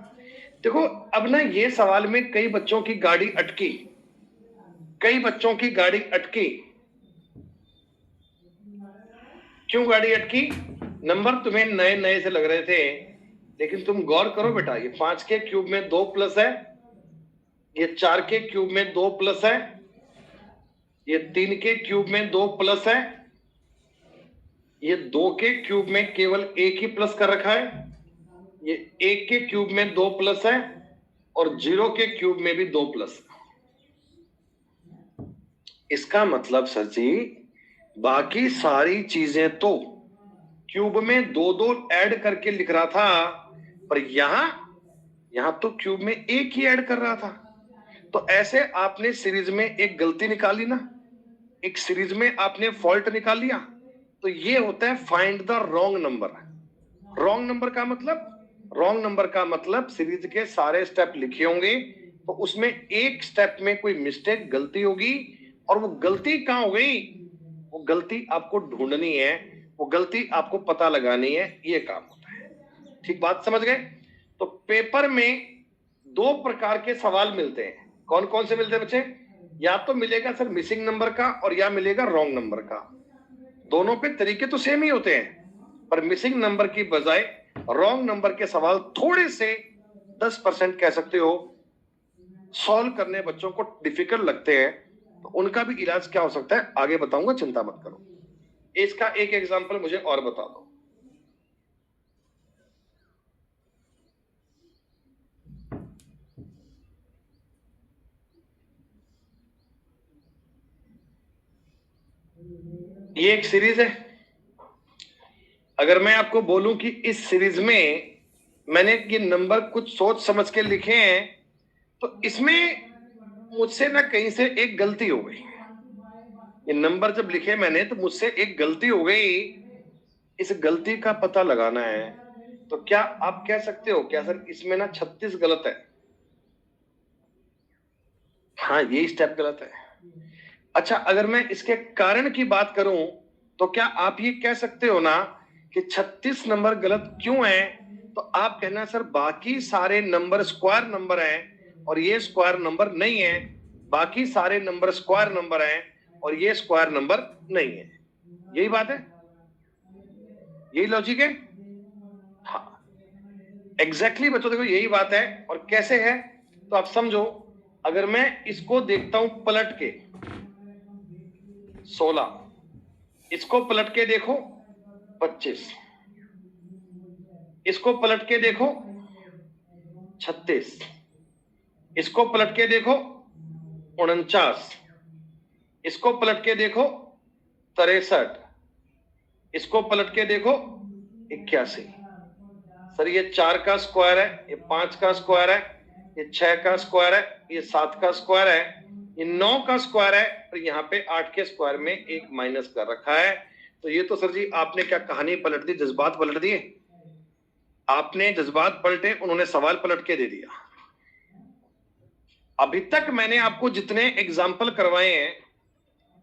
देखो अब ना ये सवाल में कई बच्चों की गाड़ी अटकी, कई बच्चों की गाड़ी अटकी। क्यों गाड़ी अटकी? नंबर तुम्हें नए नए से लग रहे थे, लेकिन तुम गौर करो बेटा, ये 5 के क्यूब में 2 प्लस है, ये 4 के क्यूब में 2 प्लस है, ये 3 के क्यूब में 2 प्लस है, ये 2 के क्यूब में केवल 1 ही प्लस कर रखा है, ये 1 के क्यूब में 2 प्लस है, और 0 के क्यूब में भी 2 प्लस। इसका मतलब सर जी बाकी सारी चीजें तो क्यूब में 2-2 ऐड करके लिख रहा था, पर यहां तो क्यूब में 1 ही ऐड कर रहा था। तो ऐसे आपने सीरीज में एक गलती निकाली ना, एक सीरीज में आपने फॉल्ट निकाल लिया, तो ये होता है find the wrong number. Wrong number का मतलब, रॉन्ग नंबर का मतलब सीरीज के सारे स्टेप लिखे होंगे तो उसमें एक स्टेप में कोई मिस्टेक, गलती होगी, और वो गलती कहां हो गई, वो गलती आपको ढूंढनी है, वो गलती आपको पता लगानी है, ये काम होता है। ठीक बात समझ गए? तो पेपर में 2 प्रकार के सवाल मिलते हैं। कौन कौन से मिलते हैं बच्चे? या तो मिलेगा सर मिसिंग नंबर का, और या मिलेगा रॉन्ग नंबर का। दोनों पे तरीके तो सेम ही होते हैं, पर मिसिंग नंबर की बजाय रॉन्ग नंबर के सवाल थोड़े से 10% कह सकते हो सॉल्व करने बच्चों को डिफिकल्ट लगते हैं, तो उनका भी इलाज क्या हो सकता है आगे बताऊंगा, चिंता मत करो। इसका एक एग्जांपल मुझे और बता दो। ये एक सीरीज है, अगर मैं आपको बोलूं कि इस सीरीज में मैंने ये नंबर कुछ सोच समझ के लिखे हैं, तो इसमें मुझसे ना कहीं से एक गलती हो गई। ये नंबर जब लिखे मैंने तो मुझसे एक गलती हो गई, इस गलती का पता लगाना है। तो क्या आप कह सकते हो क्या सर इसमें ना 36 गलत है? हाँ, ये स्टेप गलत है। अच्छा, अगर मैं इसके कारण की बात करूं तो क्या आप ये कह सकते हो ना कि 36 नंबर गलत क्यों है? तो आप कहना सर बाकी सारे नंबर स्क्वायर नंबर हैं और ये स्क्वायर नंबर नहीं है, बाकी सारे नंबर स्क्वायर नंबर हैं और ये स्क्वायर नंबर नहीं है। यही बात है, यही लॉजिक है। हाँ एग्जैक्टली बच्चों, देखो यही बात है। और कैसे है तो आप समझो, अगर मैं इसको देखता हूं पलट के 16, इसको पलट के देखो 25, इसको पलट के देखो 36, इसको पलट के देखो 49, इसको पलट के देखो 63, इसको पलट के देखो 81। सर ये 4 का स्क्वायर है, ये 5 का स्क्वायर है, ये 6 का स्क्वायर है, ये 7 का स्क्वायर है, ये 9 का स्क्वायर है, और यहाँ पे 8 के स्क्वायर में एक माइनस कर रखा है। तो ये तो सर जी आपने क्या कहानी पलट दी, जज्बात पलट दिए। आपने जज्बात पलटे, उन्होंने सवाल पलट के दे दिया। अभी तक मैंने आपको जितने एग्जाम्पल करवाए हैं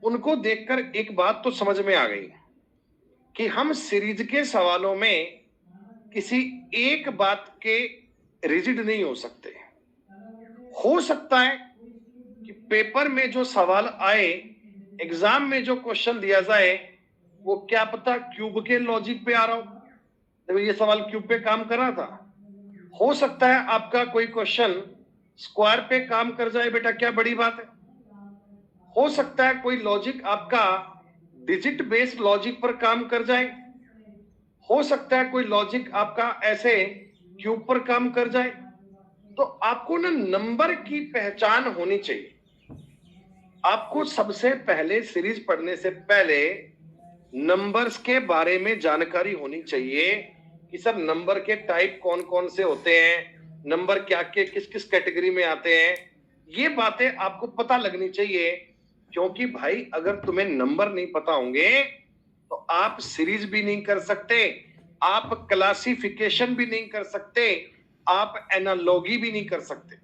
उनको देखकर एक बात तो समझ में आ गई कि हम सीरीज के सवालों में किसी एक बात के रिजिड नहीं हो सकते। हो सकता है कि पेपर में जो सवाल आए, एग्जाम में जो क्वेश्चन दिया जाए, वो क्या पता क्यूब के लॉजिक पे आ रहा हो। देखो ये सवाल क्यूब पे काम कर रहा था, हो सकता है आपका कोई क्वेश्चन स्क्वायर पे काम कर जाए, बेटा क्या बड़ी बात है। हो सकता है कोई लॉजिक आपका डिजिट बेस्ड लॉजिक पर काम कर जाए, हो सकता है कोई लॉजिक आपका ऐसे क्यूब पर काम कर जाए। तो आपको ना नंबर की पहचान होनी चाहिए। आपको सबसे पहले सीरीज पढ़ने से पहले नंबर्स के बारे में जानकारी होनी चाहिए कि सर नंबर के टाइप कौन कौन से होते हैं, नंबर क्या के किस किस कैटेगरी में आते हैं, ये बातें आपको पता लगनी चाहिए। क्योंकि भाई अगर तुम्हें नंबर नहीं पता होंगे तो आप सीरीज भी नहीं कर सकते, आप क्लासिफिकेशन भी नहीं कर सकते, आप एनालॉगी भी नहीं कर सकते।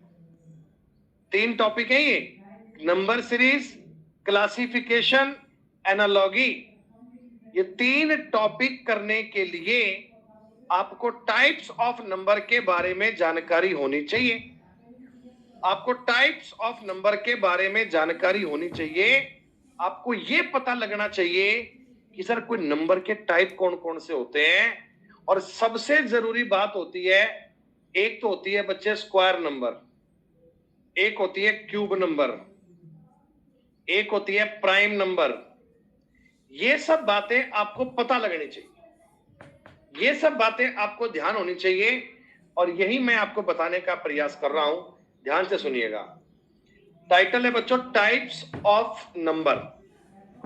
3 टॉपिक है ये, नंबर सीरीज, क्लासिफिकेशन, एनालॉगी। ये 3 टॉपिक करने के लिए आपको टाइप्स ऑफ नंबर के बारे में जानकारी होनी चाहिए। आपको टाइप्स ऑफ नंबर के बारे में जानकारी होनी चाहिए। आपको यह पता लगना चाहिए कि सर कोई नंबर के टाइप कौन कौन से होते हैं। और सबसे जरूरी बात होती है, एक तो होती है बच्चे स्क्वायर नंबर, एक होती है क्यूब नंबर, एक होती है प्राइम नंबर। ये सब बातें आपको पता लगनी चाहिए, ये सब बातें आपको ध्यान होनी चाहिए। और यही मैं आपको बताने का प्रयास कर रहा हूं, ध्यान से सुनिएगा। टाइटल है बच्चों टाइप्स ऑफ नंबर,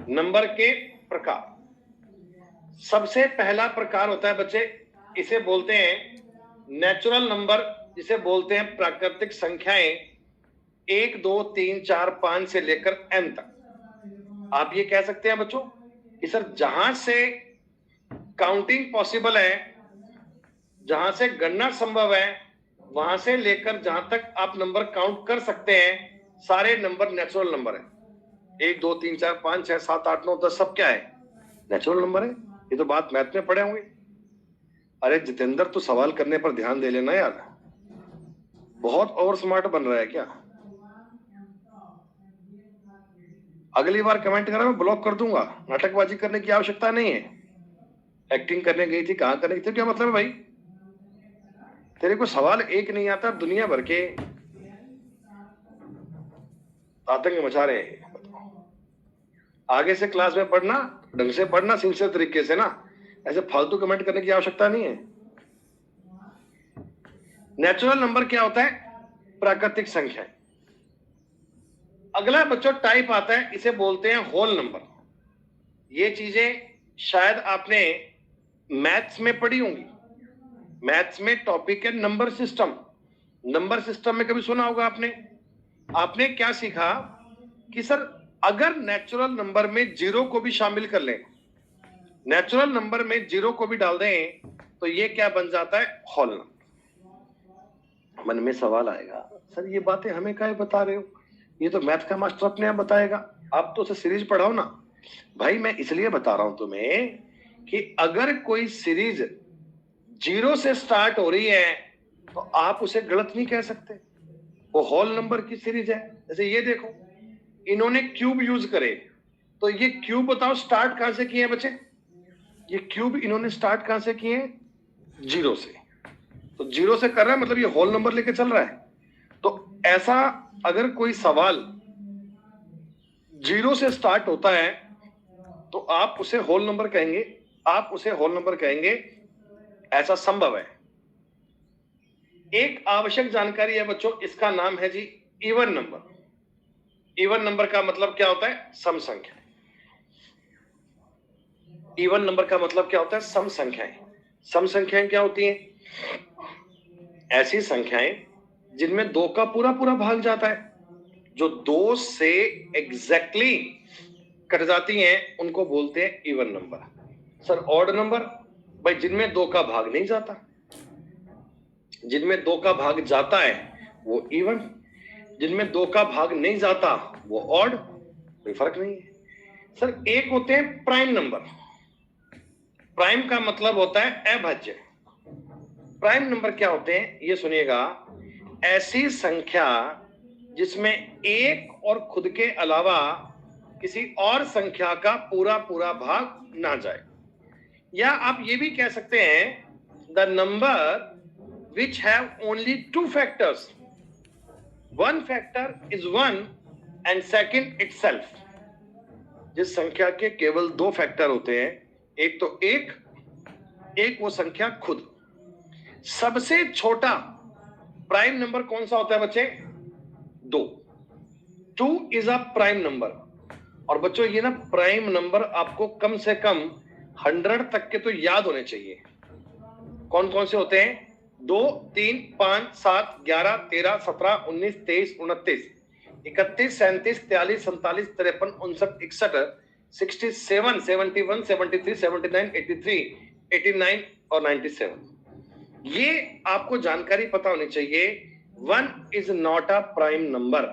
नंबर के प्रकार। सबसे पहला प्रकार होता है बच्चे, इसे बोलते हैं नेचुरल नंबर, जिसे बोलते हैं प्राकृतिक संख्याएं 1 2 3 4 5 से लेकर n तक। आप ये कह सकते हैं बच्चों कि सर जहां से काउंटिंग पॉसिबल है, जहां से गणना संभव है, वहां से लेकर जहां तक आप नंबर काउंट कर सकते हैं, सारे नंबर नेचुरल नंबर है। 1 2 3 4 5 6 7 8 9 10 सब क्या है, नेचुरल नंबर है। ये तो बात मैथ में पढ़े होंगे। अरे जितेंद्र तू सवाल करने पर ध्यान दे लेना यार, बहुत ओवर स्मार्ट बन रहा है क्या? अगली बार कमेंट करा मैं ब्लॉक कर दूंगा। नाटकबाजी करने की आवश्यकता नहीं है। एक्टिंग करने गई थी, कहां करने गई थी, क्या मतलब है भाई? तेरे को सवाल एक नहीं आता, दुनिया भर के आतंक मचा रहे हैं। आगे से क्लास में पढ़ना, ढंग से पढ़ना, सिंसियर तरीके से ना, ऐसे फालतू कमेंट करने की आवश्यकता नहीं है। नेचुरल नंबर क्या होता है? प्राकृतिक संख्या। अगला बच्चों टाइप आता है, इसे बोलते हैं होल नंबर। ये चीजें शायद आपने मैथ्स में पढ़ी होंगी। मैथ्स में टॉपिक है नंबर सिस्टम। नंबर सिस्टम में कभी सुना होगा आपने। आपने क्या सीखा कि सर अगर नेचुरल नंबर में जीरो को भी शामिल कर लें, नेचुरल नंबर में जीरो को भी डाल दें, तो ये क्या बन जाता है? Whole number. मन में सवाल आएगा, सर ये बातें हमें क्या बता रहे हो, ये तो मैथ का मास्टर अपने आप बताएगा, आप तो उसे सीरीज पढ़ाओ ना। भाई मैं इसलिए बता रहा हूं तुम्हें कि अगर कोई सीरीज जीरो से स्टार्ट हो रही है तो आप उसे गलत नहीं कह सकते, वो होल नंबर की सीरीज है। जैसे ये देखो, इन्होंने क्यूब यूज करे, तो ये क्यूब बताओ स्टार्ट कहां से किए हैं बच्चे? ये क्यूब इन्होंने स्टार्ट कहां से किए हैं? जीरो से। तो जीरो से कर रहा है मतलब ये होल नंबर लेके चल रहा है। तो ऐसा अगर कोई सवाल जीरो से स्टार्ट होता है तो आप उसे होल नंबर कहेंगे, आप उसे होल नंबर कहेंगे, ऐसा संभव है। एक आवश्यक जानकारी है बच्चों, इसका नाम है जी इवन नंबर। इवन नंबर का मतलब क्या होता है? सम संख्या। इवन नंबर का मतलब क्या होता है? सम संख्याएं। सम संख्याएं क्या होती हैं? ऐसी संख्याएं जिनमें 2 का पूरा पूरा भाग जाता है, जो 2 से एग्जैक्टली कट जाती हैं, उनको बोलते हैं even number. Sir odd number? भाई जिनमें 2 का भाग नहीं जाता, जिनमें 2 का भाग जाता है वो इवन, जिनमें 2 का भाग नहीं जाता वो ऑड, कोई फर्क नहीं है। सर एक होते हैं प्राइम नंबर। प्राइम का मतलब होता है अभाज्य। प्राइम नंबर क्या होते हैं ये सुनिएगा, ऐसी संख्या जिसमें एक और खुद के अलावा किसी और संख्या का पूरा पूरा भाग ना जाए। या आप ये भी कह सकते हैं the number which have only 2 factors, one factor is 1 and second itself। जिस संख्या के केवल 2 फैक्टर होते हैं, एक तो एक वो संख्या खुद। सबसे छोटा प्राइम नंबर कौन सा होता है बच्चे? 2। 2 इज अ प्राइम नंबर। और बच्चों ये ना प्राइम नंबर आपको कम से कम 100 तक के तो याद होने चाहिए। कौन कौन से होते हैं? 2, 3, 5, 7, 11, 13, 17, 19, 23, 29, 31, 37, 43, 47, 53, 59, 61, 67, 71, 73, 79, 83, 89 और 97। ये आपको जानकारी पता होनी चाहिए। 1 is not a prime number,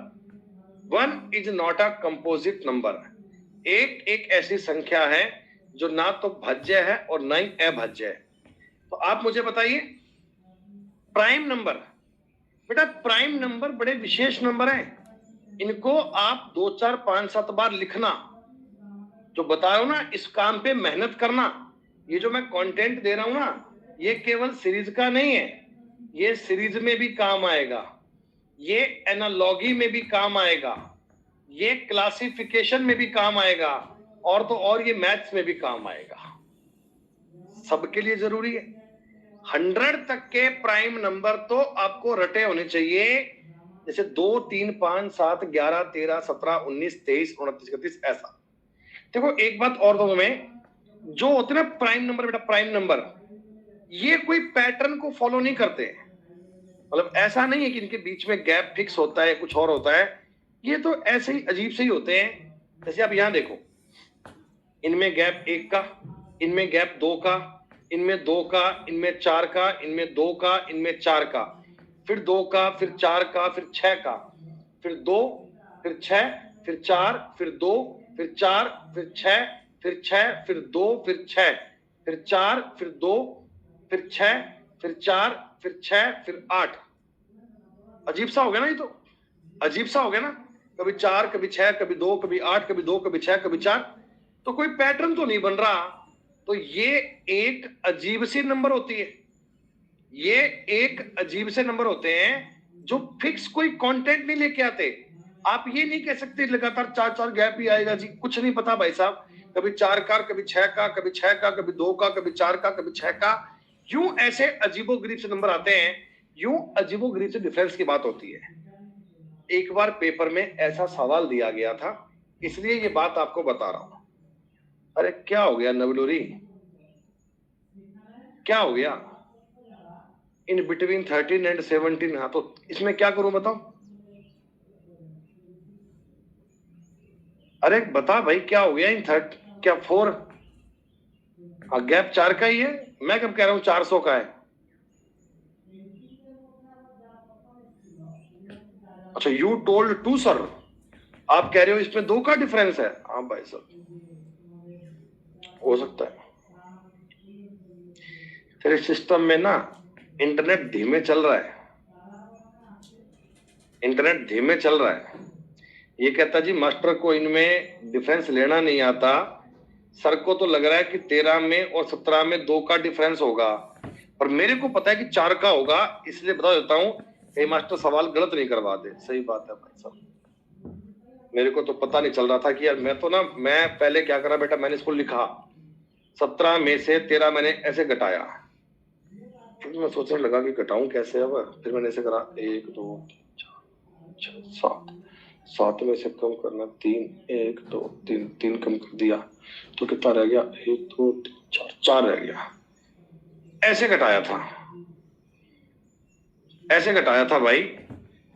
1 is not a composite number. एक एक ऐसी संख्या है जो ना तो भाज्य है और ना ही अभाज्य है। तो आप मुझे बताइए प्राइम नंबर, बेटा प्राइम नंबर बड़े विशेष नंबर हैं। इनको आप 2, 4, 5, 7 बार लिखना। जो बता रहा हूं ना, इस काम पे मेहनत करना। ये जो मैं कंटेंट दे रहा हूं ना, ये केवल सीरीज का नहीं है, ये सीरीज में भी काम आएगा, ये एनालॉगी में भी काम आएगा, ये क्लासिफिकेशन में भी काम आएगा, और तो और ये मैथ्स में भी काम आएगा। सबके लिए जरूरी है। 100 तक के प्राइम नंबर तो आपको रटे होने चाहिए, जैसे 2, 3, 5, 7, 11, 13, 17, 19, 23, 29, 31 ऐसा। देखो एक बात और तो हमें जो होते ना प्राइम नंबर, बेटा प्राइम नंबर ये कोई पैटर्न को फॉलो नहीं करते। मतलब ऐसा नहीं है कि इनके बीच में गैप फिक्स होता है, कुछ और होता है। ये तो ऐसे ही अजीब से ही होते हैं। जैसे आप यहां देखो, इनमें गैप 1 का, इनमें गैप 2 का, इनमें 2 का, इनमें 4 का, इनमें 2 का, इनमें 4 का, फिर 2 का, फिर 4 का, फिर 6 का, फिर 2, फिर 6, फिर 4, फिर 2, फिर 4, फिर 6, फिर 6, फिर 2, फिर 6, फिर 4, फिर 2, फिर 6, फिर 4, फिर 6, फिर 8। अजीब सा हो गया ना, ये तो अजीब सा हो गया ना। कभी 4, कभी 6, कभी 2, कभी 8, कभी 2, कभी 6, कभी 4। तो कोई पैटर्न तो नहीं बन रहा। तो ये एक अजीब सी नंबर होती है, ये एक अजीब से नंबर होते हैं जो फिक्स कोई कंटेंट नहीं लेके आते। आप ये नहीं कह सकते लगातार 4-4 गैप ही आएगा जी, कुछ नहीं पता भाई साहब। कभी 4 का, कभी 6 का, कभी 6 का, कभी 2 का, कभी 4 का, कभी 6 का, यूं ऐसे अजीबोगरीब से नंबर आते हैं, यूं अजीबोगरीब से डिफरेंस की बात होती है। एक बार पेपर में ऐसा सवाल दिया गया था, इसलिए ये बात आपको बता रहा हूं। अरे क्या हो गया नवलूरी, क्या हो गया? In between 13 and 17। हाँ तो इसमें क्या करूं बताओ? अरे बता भाई क्या हो गया इन क्या 4? हाँ गैप 4 का ही है। मैं कब कह रहा हूं 400 का है? अच्छा यू टोल्ड 2 सर, आप कह रहे हो इसमें 2 का डिफरेंस है। हाँ भाई साहब हो सकता है। तेरे सिस्टम में ना इंटरनेट धीमे चल रहा है, इंटरनेट धीमे चल रहा है। ये कहता जी मास्टर को इनमें डिफरेंस लेना नहीं आता, सर को तो लग रहा है कि 13 में और 17 में 2 का डिफरेंस होगा, और मेरे को पता है कि 4 का होगा, इसलिए बता देता हूं ये मास्टर सवाल गलत नहीं करवा दे। सही बात है भाई साहब, मेरे को तो पता नहीं चल रहा था कि यार मैं पहले क्या करा बेटा, मैंने इसको लिखा 17 में से 13 मैंने ऐसे घटाया, फिर मैं सोचने लगा कि घटाऊं कैसे। अब फिर मैंने ऐसे करा 1, 2, 3, 4, 5, 6, 7 में से कम करना 3, 1, 2, 3, 3 कम कर दिया तो कितना रह गया? 1, 2, 3, 4, 4 रह गया। ऐसे घटाया था, ऐसे घटाया था भाई।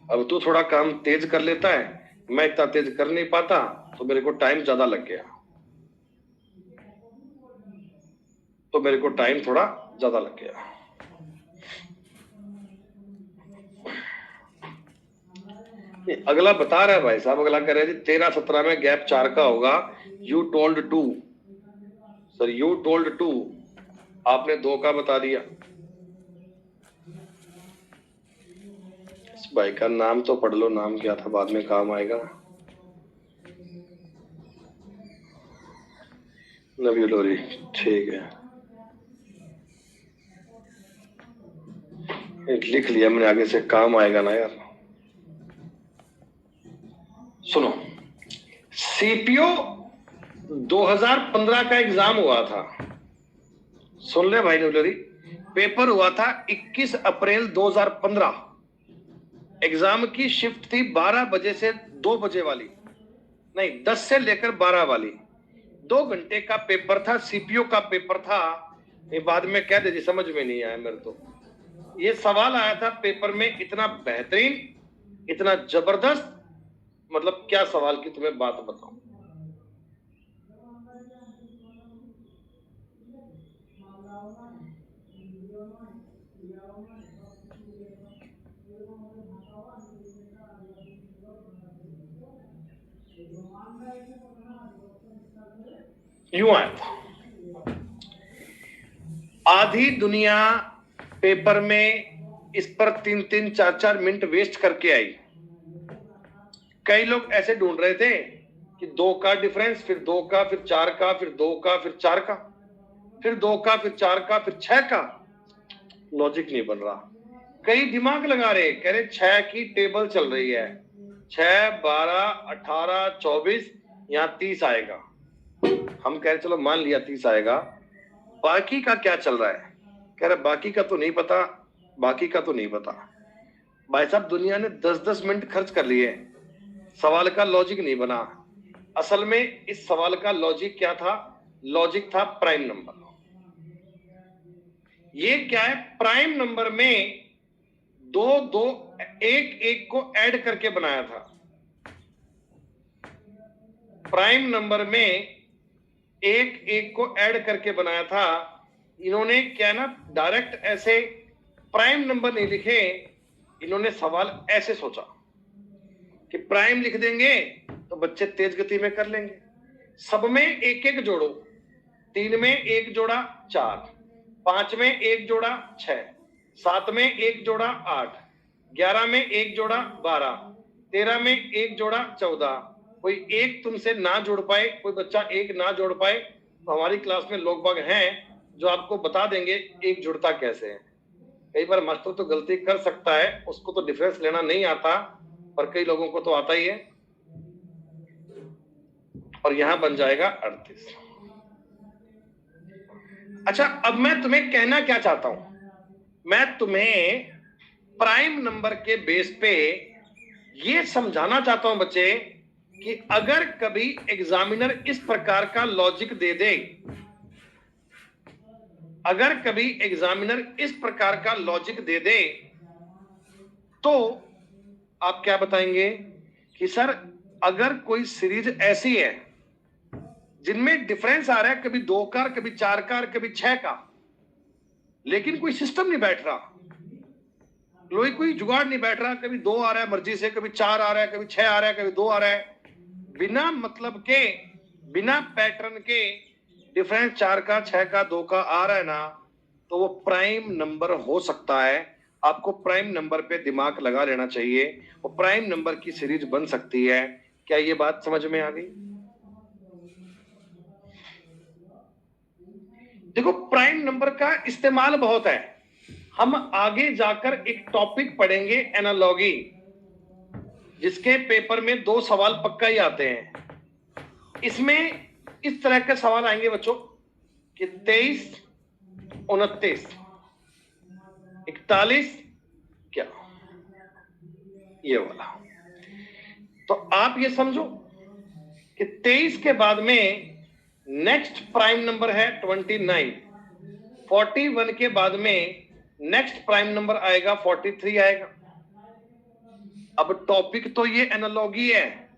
अब तू थोड़ा काम तेज कर लेता है, मैं इतना तेज कर नहीं पाता, तो मेरे को टाइम ज्यादा लग गया, तो मेरे को टाइम थोड़ा ज्यादा लग गया। अगला बता रहा है भाई साहब, अगला कह रहे हैं 13-17 में गैप 4 का होगा। You told 2 sir, you told 2, आपने 2 का बता दिया। इस भाई का नाम तो पढ़ लो, नाम क्या था, बाद में काम आएगा। नबी लोरी, ठीक है लिख लिया मैंने, आगे से काम आएगा ना यार। सुनो, सीपीओ 2015 का एग्जाम हुआ था, सुन ले भाई नवलरी, पेपर हुआ था 21 अप्रैल 2015। एग्जाम की शिफ्ट थी 12 बजे से 2 बजे वाली, नहीं 10 से लेकर 12 वाली, 2 घंटे का पेपर था, सीपीओ का पेपर था। ये बाद में कह दीजिए, समझ में नहीं आया मेरे तो। ये सवाल आया था पेपर में, इतना बेहतरीन, इतना जबरदस्त, मतलब क्या सवाल की तुम्हें बात बताऊं। यूं आया था, आधी दुनिया पेपर में इस पर 3-3 4-4 मिनट वेस्ट करके आई। कई लोग ऐसे ढूंढ रहे थे कि 2 का डिफरेंस, फिर 2 का, फिर 4 का, फिर 2 का, फिर 4 का, फिर 2 का, फिर 4 का, फिर 6 का। लॉजिक नहीं बन रहा। कई दिमाग लगा रहे, कह रहे 6 की टेबल चल रही है, 6, 12, 18, 24, यहां 30 आएगा। हम कह रहे चलो मान लिया 30 आएगा, बाकी का क्या चल रहा है? कह रहे बाकी का तो नहीं पता, बाकी का तो नहीं पता। भाई साहब, दुनिया ने 10-10 मिनट खर्च कर लिए, सवाल का लॉजिक नहीं बना। असल में इस सवाल का लॉजिक क्या था? लॉजिक था प्राइम नंबर। ये क्या है? प्राइम नंबर में 2-2 1-1 को ऐड करके बनाया था। प्राइम नंबर में 1-1 को ऐड करके बनाया था। इन्होंने क्या ना, डायरेक्ट ऐसे प्राइम नंबर नहीं लिखे, इन्होंने सवाल ऐसे सोचा कि प्राइम लिख देंगे तो बच्चे तेज गति में कर लेंगे। सब में 1-1 जोड़ो, 3 में 1 जोड़ा 4, 5 में 1 जोड़ा 6, 7 में 1 जोड़ा 8, 11 में 1 जोड़ा 12, 13 में 1 जोड़ा 14। कोई एक तुमसे ना जोड़ पाए, कोई बच्चा एक ना जोड़ पाए, तो हमारी क्लास में लोग बाग हैं जो आपको बता देंगे एक जुड़ता कैसे है। कई बार मास्टर तो गलती कर सकता है, उसको तो डिफरेंस लेना नहीं आता, पर कई लोगों को तो आता ही है। और यहां बन जाएगा 38। अच्छा, अब मैं तुम्हें कहना क्या चाहता हूं, मैं तुम्हें प्राइम नंबर के बेस पे ये समझाना चाहता हूं बच्चे कि अगर कभी एग्जामिनर इस प्रकार का लॉजिक दे दे, अगर कभी एग्जामिनर इस प्रकार का लॉजिक दे दे, तो आप क्या बताएंगे कि सर अगर कोई सीरीज ऐसी है जिनमें डिफरेंस आ रहा है, कभी 2 का, कभी 4 का, कभी 6 का, लेकिन कोई सिस्टम नहीं बैठ रहा, कोई जुगाड़ नहीं बैठ रहा, कभी 2 आ रहा है मर्जी से, कभी 4 आ रहा है, कभी 6 आ रहा है, कभी 2 आ रहा है, बिना मतलब के, बिना पैटर्न के डिफरेंस 4 का, 6 का, 2 का आ रहा है ना, तो वो प्राइम नंबर हो सकता है। आपको प्राइम नंबर पे दिमाग लगा लेना चाहिए, वो प्राइम नंबर की सीरीज बन सकती है। क्या ये बात समझ में आ गई? देखो, प्राइम नंबर का इस्तेमाल बहुत है। हम आगे जाकर एक टॉपिक पढ़ेंगे, एनालॉगी, जिसके पेपर में 2 सवाल पक्का ही आते हैं। इसमें इस तरह के सवाल आएंगे बच्चों कि 23, 29, 41 क्या, ये वाला। तो आप ये समझो कि 23 के बाद में नेक्स्ट प्राइम नंबर है 29, 41 के बाद में नेक्स्ट प्राइम नंबर आएगा 43 आएगा। अब टॉपिक तो ये एनालॉगी है,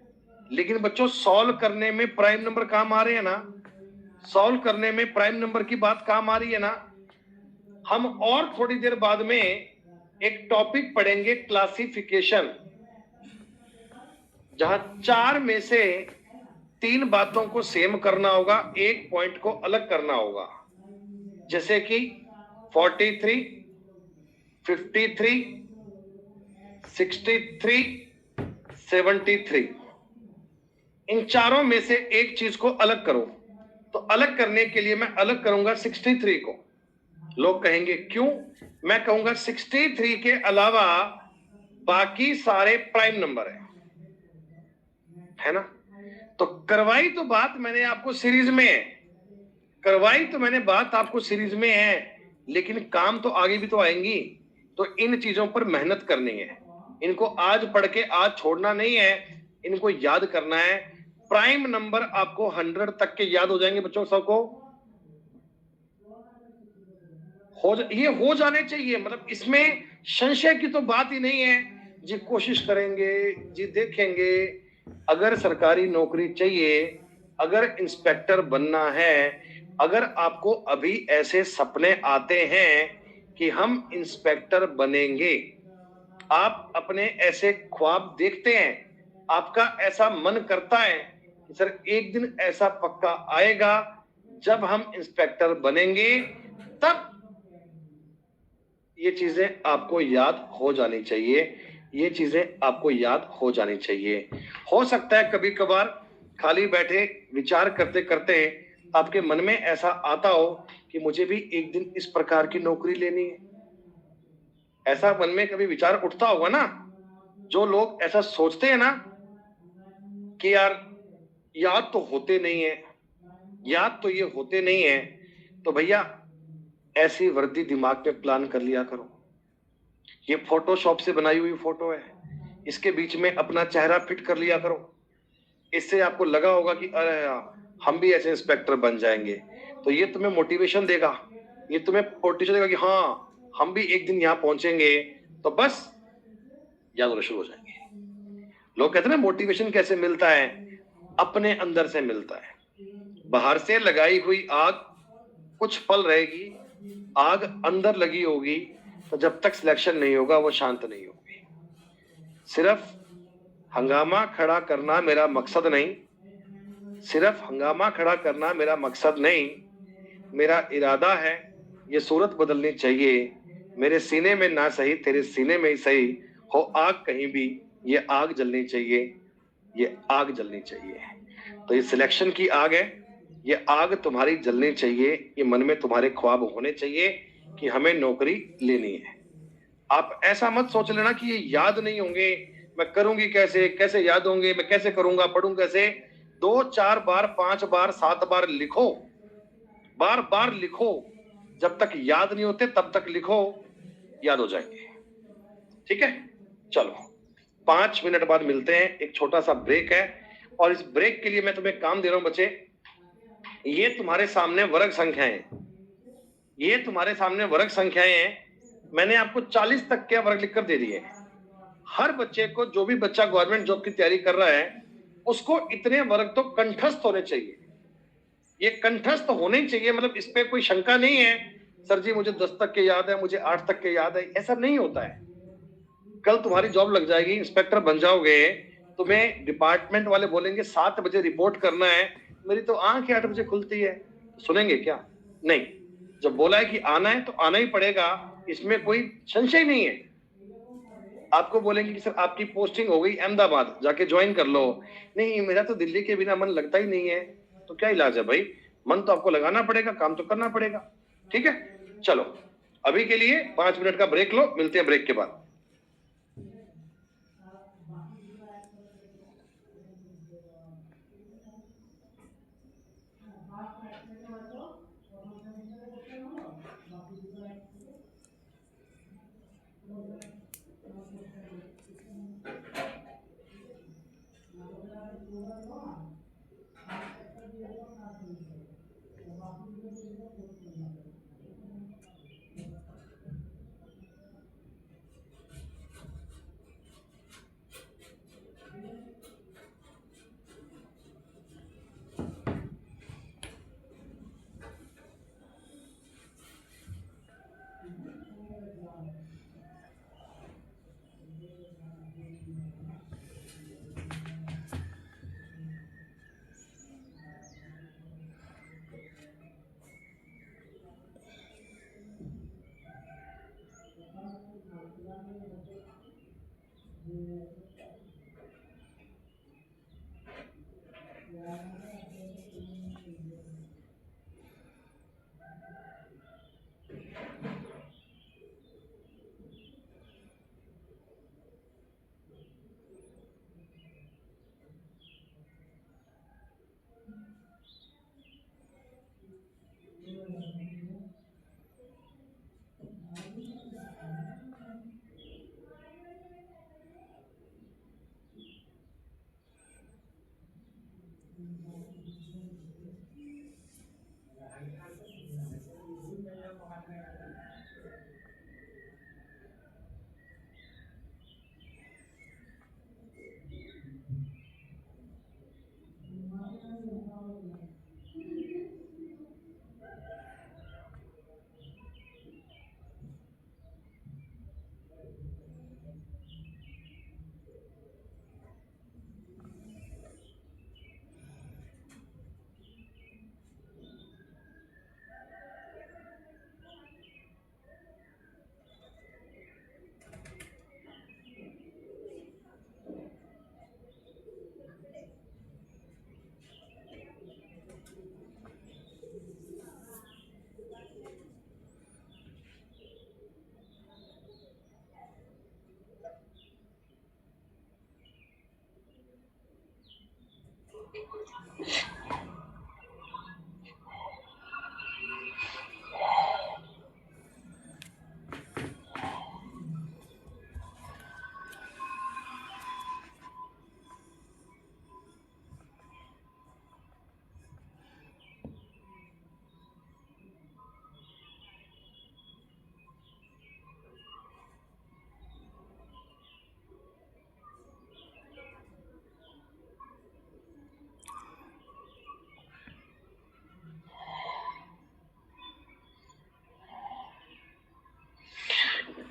लेकिन बच्चों सॉल्व करने में प्राइम नंबर काम आ रहे हैं ना, सॉल्व करने में प्राइम नंबर की बात काम आ रही है ना। हम और थोड़ी देर बाद में एक टॉपिक पढ़ेंगे, क्लासिफिकेशन, जहां 4 में से 3 बातों को सेम करना होगा, एक पॉइंट को अलग करना होगा, जैसे कि 43, 53, 63, 73। इन चारों में से एक चीज को अलग करो। तो अलग करने के लिए मैं अलग करूंगा 63 को। लोग कहेंगे क्यों? मैं कहूंगा 63 के अलावा बाकी सारे प्राइम नंबर है ना। तो करवाई तो बात मैंने आपको सीरीज में है, करवाई तो मैंने बात आपको सीरीज में है, लेकिन काम तो आगे भी तो आएंगी। तो इन चीजों पर मेहनत करनी है। इनको आज पढ़ के आज छोड़ना नहीं है, इनको याद करना है। प्राइम नंबर आपको 100 तक के याद हो जाएंगे बच्चों सबको, ये हो जाने चाहिए, मतलब इसमें संशय की तो बात ही नहीं है जी। कोशिश करेंगे जी, देखेंगे। अगर सरकारी नौकरी चाहिए, अगर इंस्पेक्टर बनना है, अगर आपको अभी ऐसे सपने आते हैं कि हम इंस्पेक्टर बनेंगे, आप अपने ऐसे ख्वाब देखते हैं, आपका ऐसा मन करता है कि सर एक दिन ऐसा पक्का आएगा जब हम इंस्पेक्टर बनेंगे, तब ये चीजें आपको याद हो जानी चाहिए। ये चीजें आपको याद हो जानी चाहिए। हो सकता है कभी कभार खाली बैठे विचार करते करते आपके मन में ऐसा आता हो कि मुझे भी एक दिन इस प्रकार की नौकरी लेनी है। ऐसा मन में कभी विचार उठता होगा ना। जो लोग ऐसा सोचते हैं ना कि यार याद तो होते नहीं है, याद तो ये होते नहीं है, तो भैया ऐसी वर्दी दिमाग में प्लान कर लिया करो। ये फोटोशॉप से बनाई हुई फोटो है, इसके बीच में अपना चेहरा फिट कर लिया करो। इससे आपको लगा होगा कि अरे हम भी ऐसे इंस्पेक्टर बन जाएंगे, तो ये तुम्हें मोटिवेशन देगा, ये तुम्हें मोटिवेशन देगा कि हाँ हम भी एक दिन यहाँ पहुंचेंगे, तो बस याद होना शुरू हो जाएंगे। लोग कहते हैं ना मोटिवेशन कैसे मिलता है, अपने अंदर से मिलता है। बाहर से लगाई हुई आग कुछ पल रहेगी, आग अंदर लगी होगी, तो जब तक सिलेक्शन नहीं होगा वो शांत नहीं होगी। सिर्फ हंगामा खड़ा करना मेरा मकसद नहीं, सिर्फ हंगामा खड़ा करना मेरा मकसद नहीं, मेरा इरादा है ये सूरत बदलनी चाहिए। मेरे सीने में ना सही तेरे सीने में ही सही हो आग कहीं भी, ये आग जलनी चाहिए, ये आग जलनी चाहिए। तो ये सिलेक्शन की आग है, ये आग तुम्हारी जलनी चाहिए। ये मन में तुम्हारे ख्वाब होने चाहिए कि हमें नौकरी लेनी है। आप ऐसा मत सोच लेना कि ये याद नहीं होंगे, मैं करूंगी कैसे, कैसे याद होंगे, मैं कैसे करूंगा, पढ़ूं कैसे। 2 4 बार 5 बार 7 बार लिखो, बार बार लिखो, जब तक याद नहीं होते तब तक लिखो, याद हो जाएंगे। ठीक है, चलो 5 मिनट बाद मिलते हैं, एक छोटा सा ब्रेक है। और इस ब्रेक के लिए मैं तुम्हें काम दे रहा हूं बच्चे। ये तुम्हारे सामने वर्ग संख्याएं, ये तुम्हारे सामने वर्ग संख्याएं हैं। मैंने आपको 40 तक के वर्ग लिखकर दे दिए। हर बच्चे को, जो भी बच्चा गवर्नमेंट जॉब की तैयारी कर रहा है, उसको इतने वर्ग तो कंठस्थ होने चाहिए। ये कंठस्थ होने चाहिए, मतलब इस पे कोई शंका नहीं है सर जी मुझे 10 तक के याद है, मुझे 8 तक के याद है, ऐसा नहीं होता है। कल तुम्हारी जॉब लग जाएगी, इंस्पेक्टर बन जाओगे, तुम्हें डिपार्टमेंट वाले बोलेंगे 7 बजे रिपोर्ट करना है, मेरी तो आंख 8 बजे खुलती है, तो सुनेंगे क्या? नहीं। जब बोला है कि आना है तो आना ही पड़ेगा, इसमें कोई संशय नहीं है। आपको बोलेंगे कि सर आपकी पोस्टिंग हो गई अहमदाबाद, जाके ज्वाइन कर लो। नहीं मेरा तो दिल्ली के बिना मन लगता ही नहीं है। तो क्या इलाज है भाई, मन तो आपको लगाना पड़ेगा, काम तो करना पड़ेगा। ठीक है, चलो अभी के लिए 5 मिनट का ब्रेक लो, मिलते हैं ब्रेक के बाद।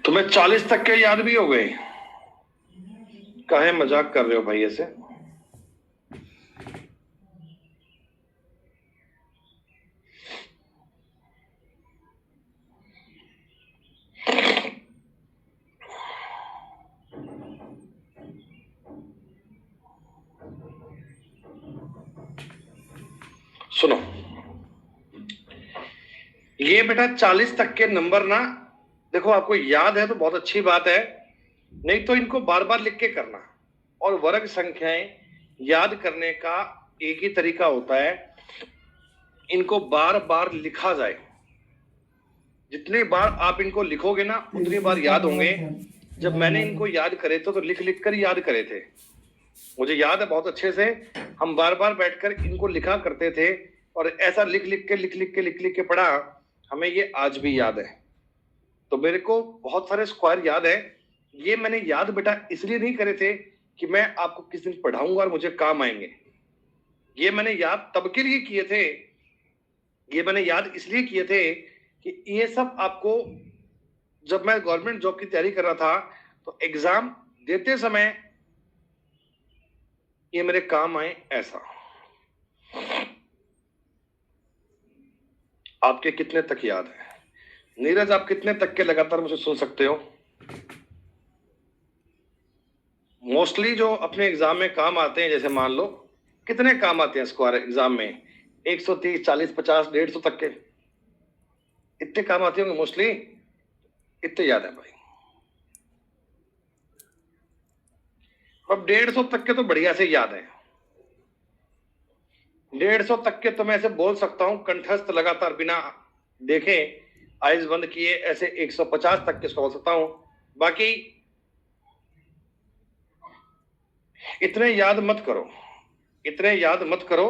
तुम्हें 40 तक के याद भी हो गए? काहे मजाक कर रहे हो भाई ऐसे? सुनो, ये बेटा 40 तक के नंबर ना, देखो आपको याद है तो बहुत अच्छी बात है, नहीं तो इनको बार बार लिख के करना। और वर्ग संख्याएं याद करने का एक ही तरीका होता है, इनको बार बार लिखा जाए। जितनी बार आप इनको लिखोगे ना उतनी बार याद होंगे। जब मैंने इनको याद करे तो लिख लिख कर याद करे थे, मुझे याद है बहुत अच्छे से। हम बार बार बैठकर इनको लिखा करते थे और ऐसा लिख लिख के पढ़ा, हमें ये आज भी याद है। तो मेरे को बहुत सारे स्क्वायर याद है। ये मैंने याद बेटा इसलिए नहीं करे थे कि मैं आपको किस दिन पढ़ाऊंगा और मुझे काम आएंगे। ये मैंने याद तब के लिए किए थे, ये मैंने याद इसलिए किए थे कि ये सब आपको, जब मैं गवर्नमेंट जॉब की तैयारी कर रहा था तो एग्जाम देते समय ये मेरे काम आए। ऐसा आपके कितने तक याद है? नीरज, आप कितने तक के लगातार मुझे सुन सकते हो? मोस्टली जो अपने एग्जाम में काम आते हैं, जैसे मान लो कितने काम आते हैं स्क्वायर एग्जाम में? 130, 40, 50, 150 तक के इतने काम आते होंगे मोस्टली। इतने याद है भाई। अब 150 तक के तो बढ़िया से याद है। 150 तक के तो मैं ऐसे बोल सकता हूं कंठस्थ लगातार बिना देखे, आइज बंद किए, ऐसे 150 तक के बोल सकता हूं। बाकी इतने याद मत करो, इतने याद मत करो।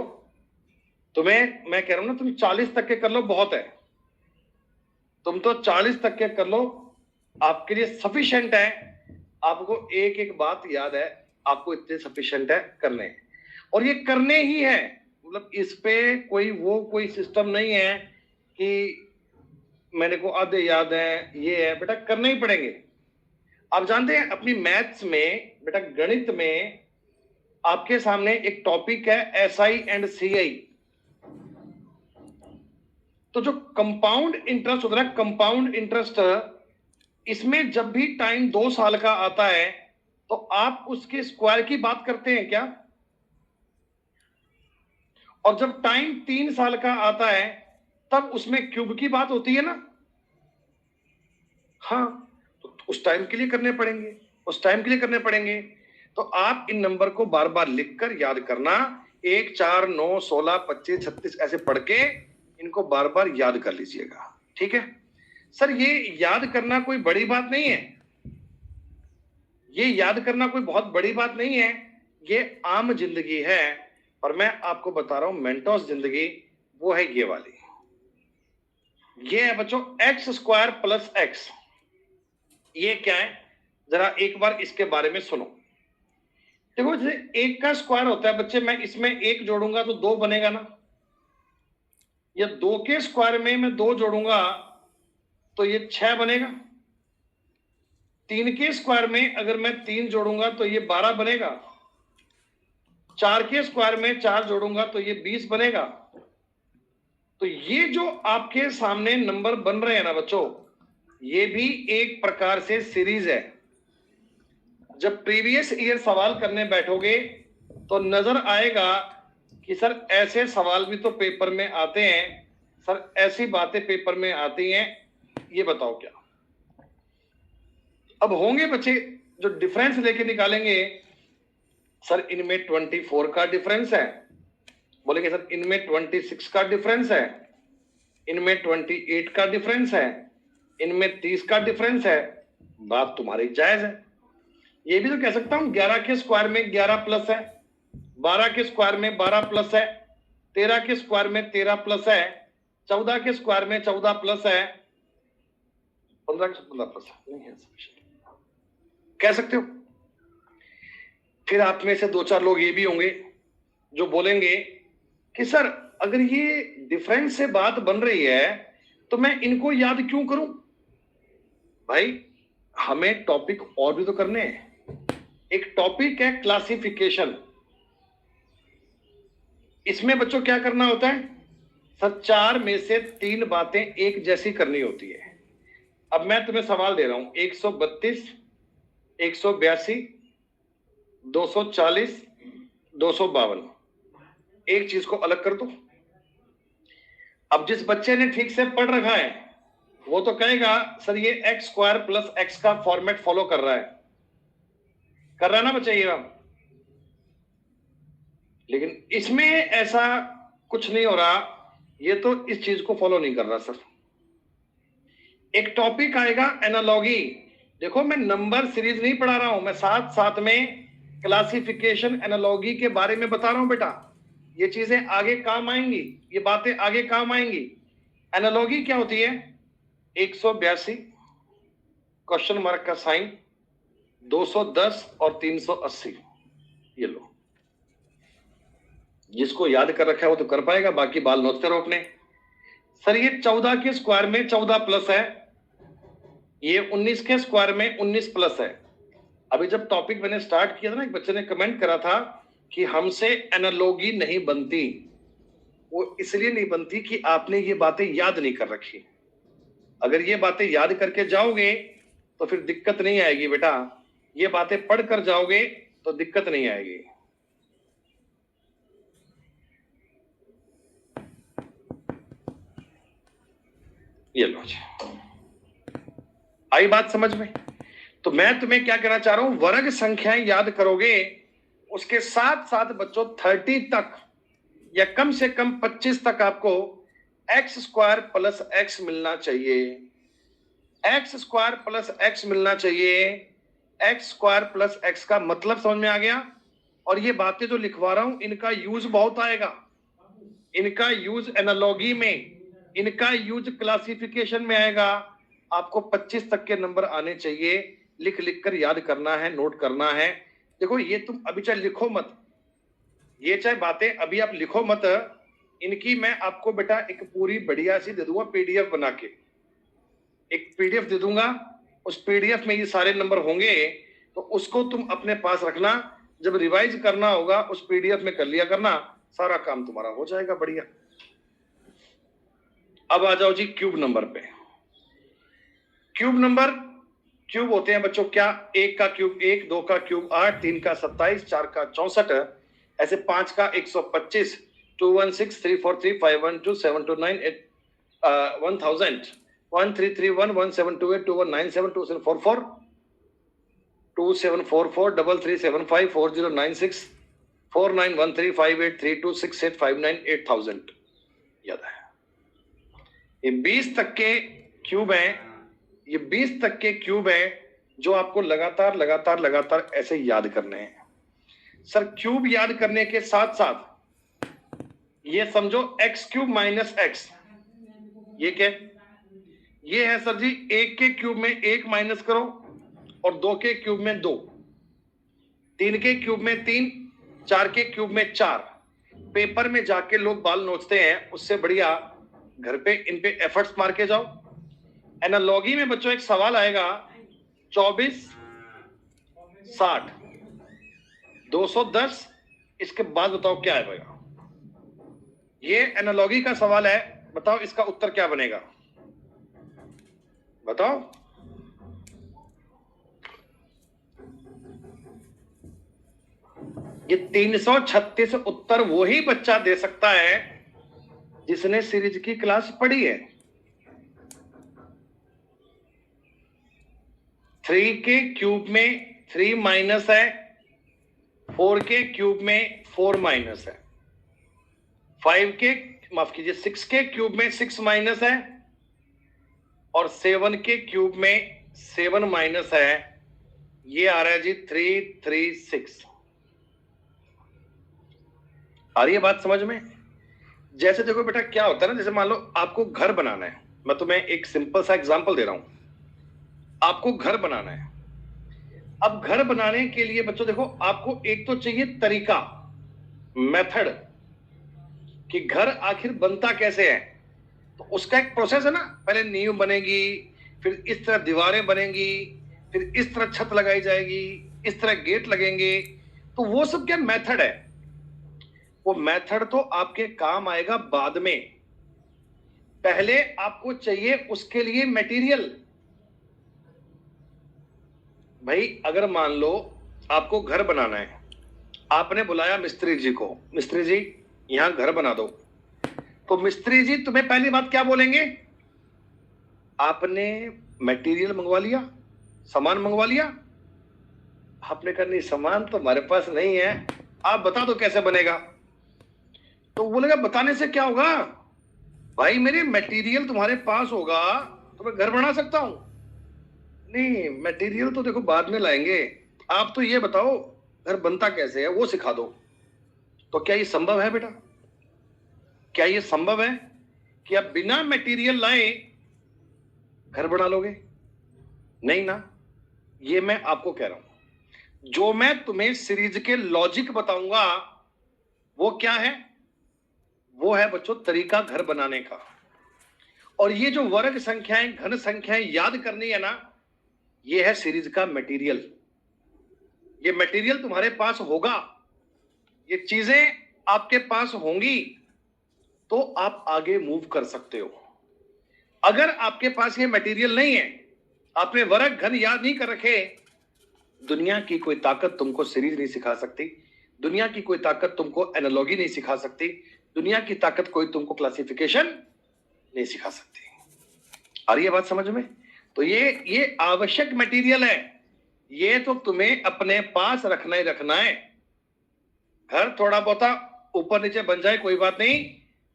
तुम्हें मैं कह रहा हूं ना, तुम 40 तक के कर लो, बहुत है। तुम तो 40 तक के कर लो, आपके लिए सफिशिएंट है। आपको एक एक बात याद है, आपको इतने सफिशिएंट है करने, और ये करने ही है। मतलब इस पे कोई सिस्टम नहीं है कि मेरे को आधे याद है, ये है बेटा, करने ही पड़ेंगे। आप जानते हैं अपनी मैथ्स में बेटा, गणित में आपके सामने एक टॉपिक है SI एंड CI। तो जो कंपाउंड इंटरेस्ट होता है, कंपाउंड इंटरेस्ट, इसमें जब भी टाइम 2 साल का आता है तो आप उसके स्क्वायर की बात करते हैं क्या? और जब टाइम 3 साल का आता है तब उसमें क्यूब की बात होती है ना? हाँ, तो उस टाइम के लिए करने पड़ेंगे, उस टाइम के लिए करने पड़ेंगे। तो आप इन नंबर को बार बार लिखकर याद करना, 1, 4, 9, 16, 25, 36 ऐसे पढ़ के इनको बार बार याद कर लीजिएगा, ठीक है? सर ये याद करना कोई बड़ी बात नहीं है, ये याद करना कोई बहुत बड़ी बात नहीं है, ये आम जिंदगी है। और मैं आपको बता रहा हूं मेंटोस जिंदगी वो है ये वाली। ये है बच्चों एक्स स्क्वायर प्लस एक्स। ये क्या है जरा एक बार इसके बारे में सुनो। देखो जैसे एक का स्क्वायर होता है बच्चे, मैं इसमें एक जोड़ूंगा तो दो बनेगा ना, या दो के स्क्वायर में मैं दो जोड़ूंगा तो ये 6 बनेगा। तीन के स्क्वायर में अगर मैं 3 जोड़ूंगा तो ये 12 बनेगा। 4 के स्क्वायर में 4 जोड़ूंगा तो ये 20 बनेगा। तो ये जो आपके सामने नंबर बन रहे हैं ना बच्चों, ये भी एक प्रकार से सीरीज है। जब प्रीवियस ईयर सवाल करने बैठोगे तो नजर आएगा कि सर ऐसे सवाल भी तो पेपर में आते हैं, सर ऐसी बातें पेपर में आती हैं, ये बताओ क्या। अब होंगे बच्चे जो डिफरेंस लेके निकालेंगे, सर इनमें 24 का डिफरेंस है, बोलेंगे सर इनमें 26 का डिफरेंस है, इनमें 28 का डिफरेंस है, इनमें 30 का डिफरेंस है। बात तुम्हारी जायज है। ये भी तो कह सकता हूं 11 के स्क्वायर में 11 प्लस है, 12 के स्क्वायर में 12 प्लस है, 13 के स्क्वायर में 13 प्लस है, 14 के स्क्वायर में 14 प्लस है, 15 के 15 प्लस है। नहीं है कह सकते हो। फिर आप में से 2-4 लोग ये भी होंगे जो बोलेंगे कि सर अगर ये डिफरेंस से बात बन रही है तो मैं इनको याद क्यों करूं। भाई हमें टॉपिक और भी तो करने हैं। एक टॉपिक है क्लासिफिकेशन। इसमें बच्चों क्या करना होता है, सर 4 में से 3 बातें एक जैसी करनी होती है। अब मैं तुम्हें सवाल दे रहा हूं 132, 182, 240, 252, एक चीज को अलग कर दो। अब जिस बच्चे ने ठीक से पढ़ रखा है वो तो कहेगा सर ये एक्स स्क्वायर प्लस एक्स का फॉर्मेट फॉलो कर रहा है, कर रहा है ना बच्चे ये। लेकिन इसमें ऐसा कुछ नहीं हो रहा, ये तो इस चीज को फॉलो नहीं कर रहा सर। एक टॉपिक आएगा एनालॉगी। देखो मैं नंबर सीरीज नहीं पढ़ा रहा हूं, मैं साथ साथ में क्लासिफिकेशन एनालॉगी के बारे में बता रहा हूं बेटा। ये चीजें आगे काम आएंगी, ये बातें आगे काम आएंगी। एनालॉगी क्या होती है, 182 क्वेश्चन मार्क का साइन, 210 और 380। ये लो, जिसको याद कर रखा है वो तो कर पाएगा, बाकी बाल नोचते रहो अपने। सर ये 14 के स्क्वायर में 14 प्लस है, ये 19 के स्क्वायर में 19 प्लस है। अभी जब टॉपिक मैंने स्टार्ट किया था ना, एक बच्चे ने कमेंट करा था कि हमसे एनालॉगी नहीं बनती। वो इसलिए नहीं बनती कि आपने ये बातें याद नहीं कर रखी। अगर ये बातें याद करके जाओगे तो फिर दिक्कत नहीं आएगी बेटा, ये बातें पढ़ कर जाओगे तो दिक्कत नहीं आएगी। ये लो आई बात समझ में। तो मैं तुम्हें क्या कहना चाह रहा हूं, वर्ग संख्याएं याद करोगे, उसके साथ साथ बच्चों 30 तक या कम से कम 25 तक आपको एक्स स्क्वायर प्लस एक्स मिलना चाहिए। एक्स स्क्वायर प्लस एक्स मिलना चाहिए। एक्स स्क्वायर प्लस एक्स का मतलब समझ में आ गया। और ये बातें जो लिखवा रहा हूं इनका यूज बहुत आएगा, इनका यूज एनालॉगी में, इनका यूज क्लासिफिकेशन में आएगा। आपको 25 तक के नंबर आने चाहिए। लिख लिख कर याद करना है, नोट करना है। देखो ये तुम अभी चाहे लिखो मत, ये चाहे बातें अभी आप लिखो मत, इनकी मैं आपको बेटा एक पूरी बढ़िया सी दे दूंगा पीडीएफ बना के। एक पीडीएफ दे दूंगा, उस पीडीएफ में ये सारे नंबर होंगे, तो उसको तुम अपने पास रखना। जब रिवाइज करना होगा उस पीडीएफ में कर लिया करना, सारा काम तुम्हारा हो जाएगा बढ़िया। अब आ जाओ जी क्यूब नंबर पे। क्यूब नंबर, क्यूब होते हैं बच्चों क्या, 1 का क्यूब 1, 2 का क्यूब 8, 3 का 27, 4 का 64, ऐसे 5 का 125, 216, 343, 512, 729, 1000, 1331, 1728, 2197, 2744, 2744, 3375, 4096, 4913, 5832, 6859, 8000। याद है ये 20 तक के क्यूब हैं, ये 20 तक के क्यूब हैं जो आपको लगातार लगातार लगातार ऐसे याद करने हैं। सर क्यूब याद करने के साथ साथ ये समझो एक्स क्यूब माइनस एक्स, ये क्या है? ये है सर जी, एक के क्यूब में एक माइनस करो और दो के क्यूब में दो, तीन के क्यूब में तीन, चार के क्यूब में चार। पेपर में जाके लोग बाल नोचते हैं, उससे बढ़िया घर पे इन पे एफर्ट्स मार के जाओ। एनालॉगी में बच्चों एक सवाल आएगा 24 60 210, इसके बाद बताओ क्या आएगा। ये एनालॉगी का सवाल है, बताओ इसका उत्तर क्या बनेगा, बताओ। ये 336 उत्तर वही बच्चा दे सकता है जिसने सीरीज की क्लास पढ़ी है। 3 के क्यूब में 3 माइनस है, 4 के क्यूब में 4 माइनस है, 5 के माफ कीजिए 6 के क्यूब में 6 माइनस है और 7 के क्यूब में 7 माइनस है। ये आ रहा है जी 336। आ रही है बात समझ में? जैसे देखो बेटा क्या होता है ना, जैसे मान लो आपको घर बनाना है, मैं तुम्हें एक सिंपल सा एग्जांपल दे रहा हूं। आपको घर बनाना है, अब घर बनाने के लिए बच्चों देखो आपको एक तो चाहिए तरीका, मेथड, कि घर आखिर बनता कैसे है। तो उसका एक प्रोसेस है ना, पहले नींव बनेगी, फिर इस तरह दीवारें बनेंगी, फिर इस तरह छत लगाई जाएगी, इस तरह गेट लगेंगे। तो वो सब क्या मेथड है, वो मेथड तो आपके काम आएगा बाद में। पहले आपको चाहिए उसके लिए मटेरियल। भाई अगर मान लो आपको घर बनाना है, आपने बुलाया मिस्त्री जी को, मिस्त्री जी यहां घर बना दो, तो मिस्त्री जी तुम्हें पहली बात क्या बोलेंगे, आपने मटेरियल मंगवा लिया, सामान मंगवा लिया। आपने कहा नहीं सामान तो हमारे पास नहीं है, आप बता दो कैसे बनेगा। तो बोलेगा बताने से क्या होगा भाई, मेरे मटेरियल तुम्हारे पास होगा तो मैं घर बना सकता हूं। नहीं मटेरियल तो देखो बाद में लाएंगे, आप तो ये बताओ घर बनता कैसे है वो सिखा दो। तो क्या ये संभव है बेटा, क्या ये संभव है कि आप बिना मटेरियल लाए घर बना लोगे? नहीं ना। ये मैं आपको कह रहा हूं, जो मैं तुम्हें सीरीज के लॉजिक बताऊंगा वो क्या है, वो है बच्चों तरीका घर बनाने का। और ये जो वर्ग संख्याएं घन संख्याएं याद करनी है ना, ये है सीरीज का मटेरियल। ये मटेरियल तुम्हारे पास होगा, ये चीजें आपके पास होंगी तो आप आगे मूव कर सकते हो। अगर आपके पास ये मटेरियल नहीं है, आपने वर्ग घन याद नहीं कर रखे, दुनिया की कोई ताकत तुमको सीरीज नहीं सिखा सकती, दुनिया की कोई ताकत तुमको एनालॉगी नहीं सिखा सकती, दुनिया की ताकत कोई तुमको क्लासिफिकेशन नहीं सिखा सकती। आ रही है बात समझ में? तो ये आवश्यक मटेरियल है, ये तो तुम्हें अपने पास रखना ही रखना है। घर थोड़ा बहुत ऊपर नीचे बन जाए कोई बात नहीं,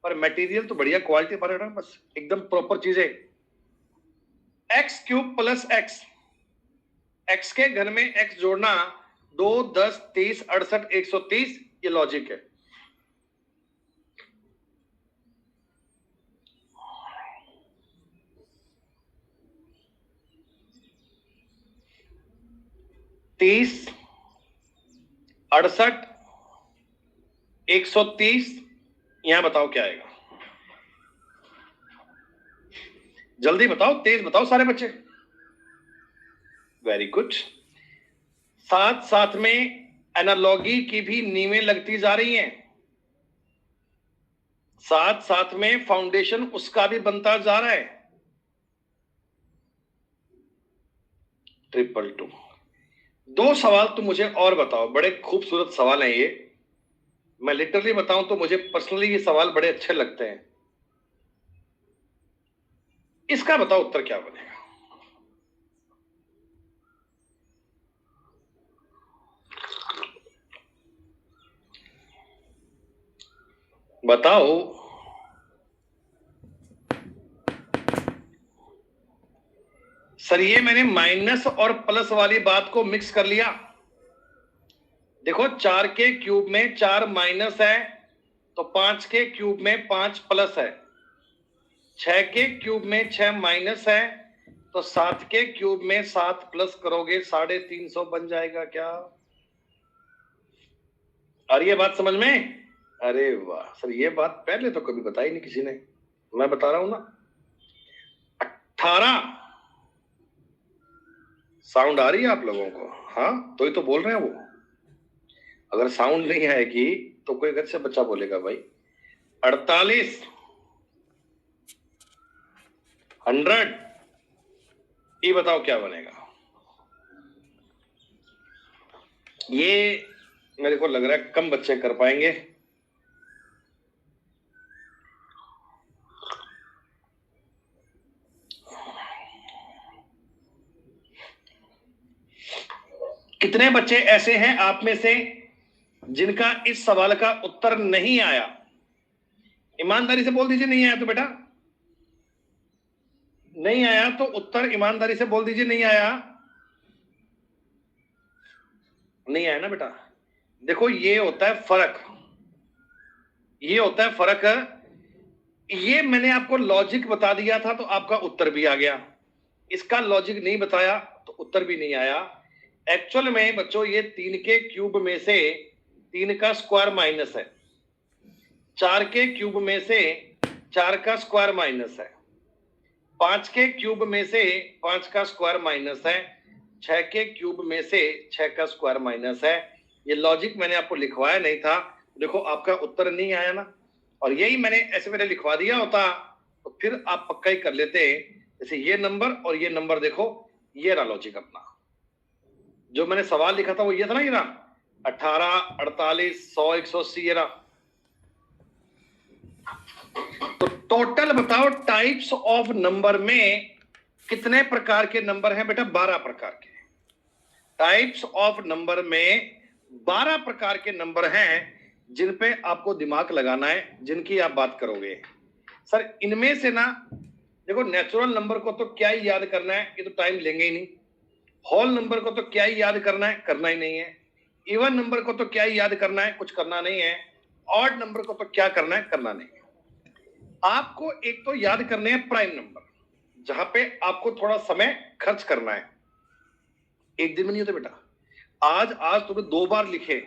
पर मटेरियल तो बढ़िया क्वालिटी पर है, बस एकदम प्रॉपर चीजें। X cube plus x, x के घन में एक्स जोड़ना, 2 10 30 68 130, ये लॉजिक है। तीस 68 130, यहां बताओ क्या आएगा, जल्दी बताओ, तेज बताओ सारे बच्चे। Very good. साथ साथ में एनालॉगी की भी नींवें लगती जा रही हैं, साथ साथ में फाउंडेशन उसका भी बनता जा रहा है। 222। दो सवाल तुम मुझे और बताओ, बड़े खूबसूरत सवाल हैं ये, मैं लिटरली बताऊं तो मुझे पर्सनली ये सवाल बड़े अच्छे लगते हैं। इसका बताओ उत्तर क्या बनेगा, बताओ। सर ये मैंने माइनस और प्लस वाली बात को मिक्स कर लिया। देखो 4 के क्यूब में 4 माइनस है तो 5 के क्यूब में 5 प्लस है, 6 के क्यूब में 6 माइनस है, तो 7 के क्यूब में 7 प्लस करोगे 350 बन जाएगा क्या? और ये बात समझ में? अरे वाह सर, ये बात पहले तो कभी बताई नहीं किसी ने, मैं बता रहा हूं ना। 18 साउंड आ रही है आप लोगों को? हाँ, तो ही तो बोल रहे हैं वो। अगर साउंड नहीं आएगी तो कोई घर से बच्चा बोलेगा भाई। 48 100, ये बताओ क्या बनेगा? ये मेरे को लग रहा है कम बच्चे कर पाएंगे। कितने बच्चे ऐसे हैं आप में से जिनका इस सवाल का उत्तर नहीं आया? ईमानदारी से बोल दीजिए, नहीं आया तो बेटा नहीं आया, तो उत्तर ईमानदारी से बोल दीजिए, नहीं आया। नहीं आया ना बेटा? देखो ये होता है फर्क, ये होता है फर्क। ये मैंने आपको लॉजिक बता दिया था तो आपका उत्तर भी आ गया, इसका लॉजिक नहीं बताया तो उत्तर भी नहीं आया। एक्चुअल में बच्चों ये 3 के क्यूब में से 3 का स्क्वायर माइनस है, 4 के क्यूब में से 4 का स्क्वायर माइनस है, 5 के क्यूब में से 5 का स्क्वायर माइनस है, 6 के क्यूब में से 6 का स्क्वायर माइनस है। ये लॉजिक मैंने आपको लिखवाया नहीं था, देखो आपका उत्तर नहीं आया ना। और यही मैंने ऐसे मैंने लिखवा दिया होता तो फिर आप पक्का ही कर लेते। जैसे ये नंबर और ये नंबर देखो, ये रहा लॉजिक अपना। जो मैंने सवाल लिखा था वो ये था ना, ये रहा 18, 48, 100, 180, ये रहा। तो टोटल बताओ टाइप्स ऑफ नंबर में कितने प्रकार के नंबर हैं बेटा? 12 प्रकार के। टाइप्स ऑफ नंबर में 12 प्रकार के नंबर हैं जिन पे आपको दिमाग लगाना है, जिनकी आप बात करोगे। सर इनमें से ना देखो, नेचुरल नंबर को तो क्या ही याद करना है, ये तो टाइम लेंगे ही नहीं। होल नंबर को तो क्या ही याद करना है, करना ही नहीं है। इवन नंबर को तो क्या ही याद करना है, कुछ करना नहीं है। ऑड नंबर को तो क्या करना है, करना नहीं है। आपको एक तो याद करने हैं प्राइम नंबर, जहां पे आपको थोड़ा समय खर्च करना है। एक दिन में नहीं होता बेटा। आज तुमने 2 बार लिखे,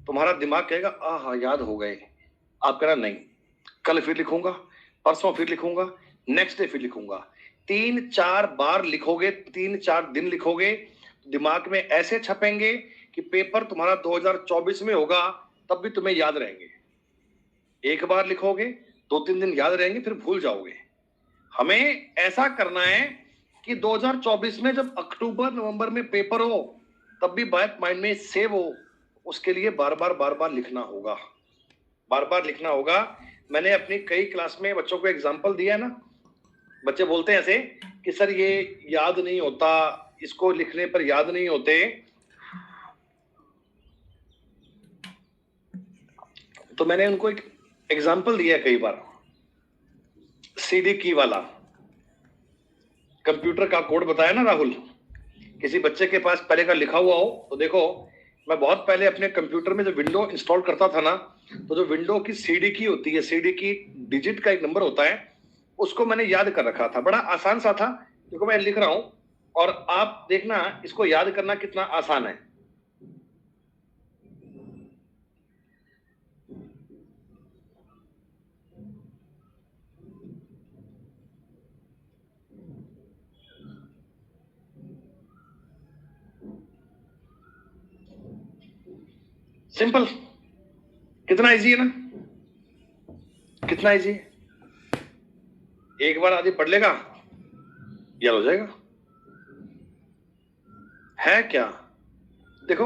तुम्हारा दिमाग कहेगा हाँ याद हो गए, आप कहना नहीं, कल फिर लिखूंगा, परसों फिर लिखूंगा, नेक्स्ट डे फिर लिखूंगा। 3-4 बार लिखोगे, 3-4 दिन लिखोगे, दिमाग में ऐसे छपेंगे कि पेपर तुम्हारा 2024 में होगा तब भी तुम्हें याद रहेंगे। एक बार लिखोगे, 2-3 दिन याद रहेंगे, फिर भूल जाओगे। हमें ऐसा करना है कि 2024 में जब अक्टूबर नवंबर में पेपर हो तब भी बात माइंड में सेव हो। उसके लिए बार बार लिखना होगा, बार बार लिखना होगा। मैंने अपनी कई क्लास में बच्चों को एग्जाम्पल दिया है ना, बच्चे बोलते हैं ऐसे कि सर ये याद नहीं होता, इसको लिखने पर याद नहीं होते। तो मैंने उनको एक एग्जाम्पल दिया है कई बार, सीडी की वाला कंप्यूटर का कोड बताया ना राहुल। किसी बच्चे के पास पहले का लिखा हुआ हो तो देखो, मैं बहुत पहले अपने कंप्यूटर में जब विंडो इंस्टॉल करता था ना, तो जो विंडो की सीडी की होती है, सीडी की डिजिट का एक नंबर होता है, उसको मैंने याद कर रखा था। बड़ा आसान सा था, देखो मैं लिख रहा हूं और आप देखना इसको याद करना कितना आसान है। सिंपल, कितना इजी है ना, कितना इजी है। एक बार आदमी पढ़ लेगा, याद हो जाएगा। है क्या? देखो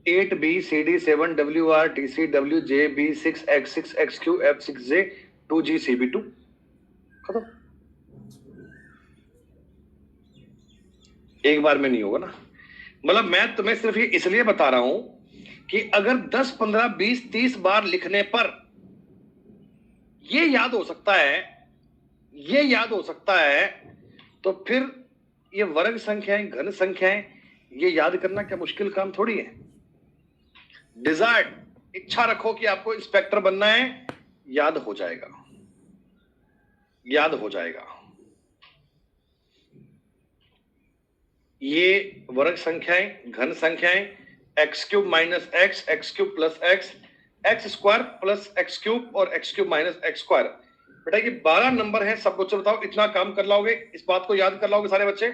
8BCD7WRTCWJB6X6XQF6J 2GCB2 खत्म। एक बार में नहीं होगा ना। मतलब मैं तुम्हें सिर्फ ये इसलिए बता रहा हूं कि अगर 10, 15, 20, 30 बार लिखने पर ये याद हो सकता है, ये याद हो सकता है, तो फिर ये वर्ग संख्याएं, घन संख्याएं, ये याद करना क्या मुश्किल काम थोड़ी है। डिजायर्ड, इच्छा रखो कि आपको इंस्पेक्टर बनना है, याद हो जाएगा, याद हो जाएगा। ये वर्ग संख्याएं, घन संख्याएं, x cube minus x, x cube plus x, x square plus x cube और x cube minus x square. बेटा ये 12 नंबर है, सब बच्चों बताओ इतना काम कर लोगे, इस बात को याद कर लोगे सारे बच्चे?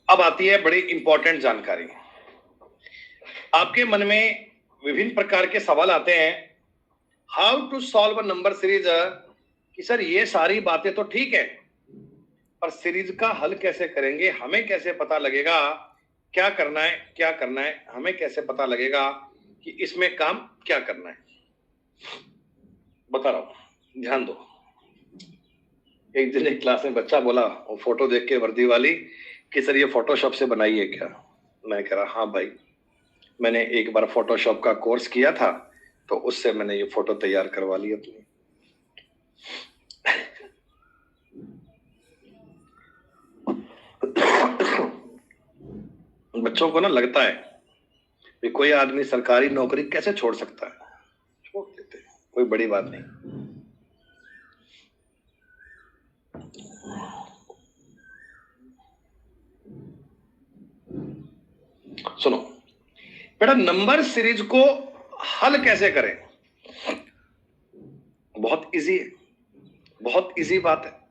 अब आती है बड़ी इंपॉर्टेंट जानकारी। आपके मन में विभिन्न प्रकार के सवाल आते हैं, how to solve a number series, कि सर ये सारी बातें तो ठीक है, पर सीरीज का हल कैसे करेंगे, हमें कैसे पता लगेगा क्या करना है, क्या करना है, हमें कैसे पता लगेगा कि इसमें काम क्या करना है? बता रहा हूं, ध्यान दो। एक दिन एक क्लास में बच्चा बोला, वो फोटो देख के वर्दी वाली, कि सर ये फोटोशॉप से बनाई है क्या? मैं कह रहा हाँ भाई, मैंने एक बार फोटोशॉप का कोर्स किया था, तो उससे मैंने ये फोटो तैयार करवा ली अपनी। बच्चों को ना लगता है कि कोई आदमी सरकारी नौकरी कैसे छोड़ सकता है, छोड़ देते हैं, कोई बड़ी बात नहीं। सुनो बेटा, नंबर सीरीज को हल कैसे करें? बहुत इजी है, बहुत इजी बात है।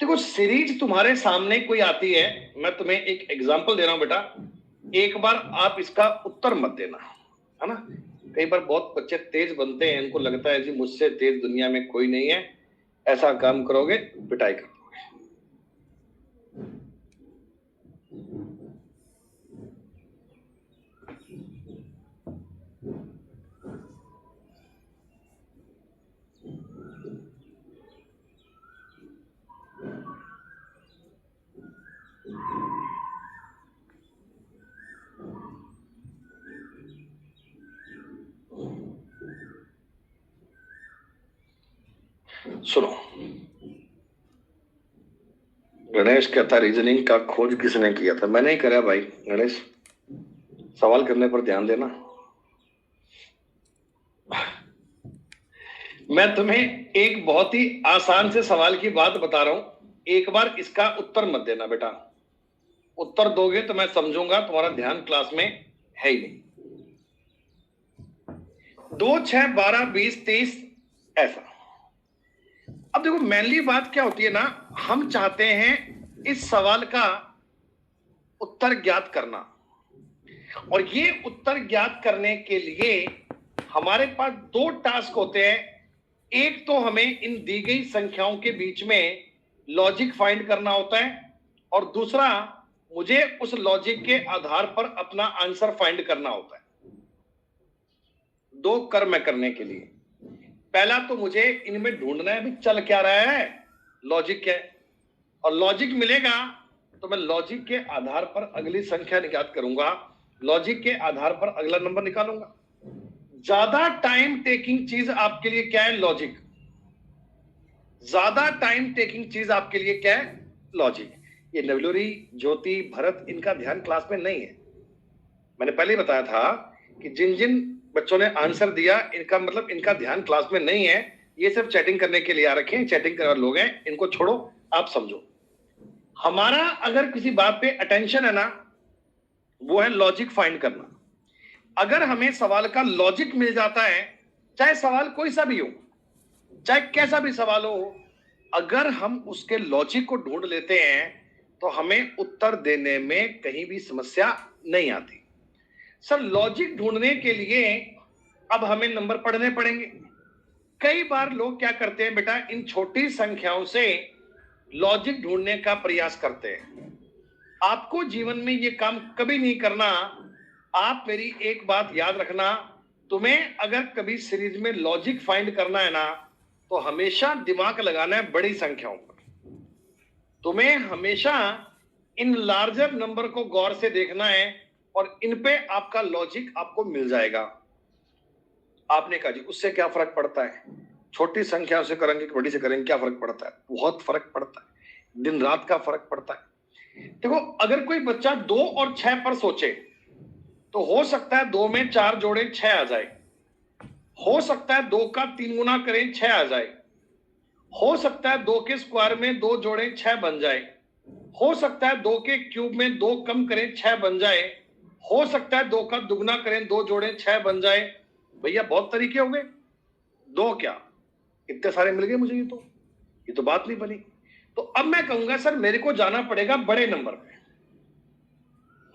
देखो सीरीज तुम्हारे सामने कोई आती है, मैं तुम्हें एक एग्जांपल दे रहा हूं बेटा, एक बार आप इसका उत्तर मत देना, है ना? कई बार बहुत बच्चे तेज बनते हैं, इनको लगता है जी मुझसे तेज दुनिया में कोई नहीं है, ऐसा काम करोगे पिटाई कर दोगे। सुनो, गणेश कहता रीजनिंग का खोज किसने किया था? मैंने ही करा भाई। गणेश, सवाल करने पर ध्यान देना। मैं तुम्हें एक बहुत ही आसान से सवाल की बात बता रहा हूं, एक बार इसका उत्तर मत देना बेटा। उत्तर दोगे तो मैं समझूंगा तुम्हारा ध्यान क्लास में है ही नहीं। 2, 6, 12, 20, 30 ऐसा। अब देखो मेनली बात क्या होती है ना, हम चाहते हैं इस सवाल का उत्तर ज्ञात करना, और ये उत्तर ज्ञात करने के लिए हमारे पास 2 टास्क होते हैं। एक तो हमें इन दी गई संख्याओं के बीच में लॉजिक फाइंड करना होता है, और दूसरा मुझे उस लॉजिक के आधार पर अपना आंसर फाइंड करना होता है। 2 कर्म करने के लिए पहला तो मुझे इनमें ढूंढना है भी चल क्या रहा है, लॉजिक क्या है, और लॉजिक मिलेगा तो मैं लॉजिक के आधार पर अगली संख्या निकाल करूंगा, लॉजिक के आधार पर अगला नंबर निकालूंगा। ज्यादा टाइम टेकिंग चीज आपके लिए क्या है? लॉजिक। ज्यादा टाइम टेकिंग चीज आपके लिए क्या है? लॉजिक। ये नवलूरी, ज्योति, भरत, इनका ध्यान क्लास में नहीं है। मैंने पहले ही बताया था कि जिन जिन बच्चों ने आंसर दिया, इनका मतलब इनका ध्यान क्लास में नहीं है, ये सिर्फ चैटिंग करने के लिए आ रखे हैं, चैटिंग करने वाले लोग हैं, इनको छोड़ो, आप समझो। हमारा अगर किसी बात पे अटेंशन है ना, वो है लॉजिक फाइंड करना। अगर हमें सवाल का लॉजिक मिल जाता है, चाहे सवाल कोई सा भी हो, चाहे कैसा भी सवाल हो, अगर हम उसके लॉजिक को ढूंढ लेते हैं तो हमें उत्तर देने में कहीं भी समस्या नहीं आती। सर लॉजिक ढूंढने के लिए अब हमें नंबर पढ़ने पड़ेंगे। कई बार लोग क्या करते हैं बेटा, इन छोटी संख्याओं से लॉजिक ढूंढने का प्रयास करते हैं। आपको जीवन में यह काम कभी नहीं करना। आप मेरी एक बात याद रखना, तुम्हें अगर कभी सीरीज में लॉजिक फाइंड करना है ना, तो हमेशा दिमाग लगाना है बड़ी संख्याओं पर। तुम्हें हमेशा इन लार्जर नंबर को गौर से देखना है, और इन पे आपका लॉजिक आपको मिल जाएगा। आपने कहा जी उससे क्या फर्क पड़ता है? छोटी संख्या से करेंगे कि बड़ी से करेंगे, क्या फर्क पड़ता है? बहुत फर्क पड़ता है, दिन रात का फर्क पड़ता है। देखो, अगर कोई बच्चा 2 और 6 पर सोचे तो हो सकता है 2 में 4 जोड़े 6 आ जाए, हो सकता है 2 का 3 गुना करें 6 आ जाए, हो सकता है 2 के स्क्वायर में 2 जोड़े 6 बन जाए, हो सकता है 2 के क्यूब में 2 कम करें 6 बन जाए, हो सकता है 2 का दुगना करें 2 जोड़े 6 बन जाए। भैया बहुत तरीके हो गए, 2 क्या इतने सारे मिल गए मुझे, ये तो बात नहीं बनी। तो अब मैं कहूंगा सर मेरे को जाना पड़ेगा बड़े नंबर पे।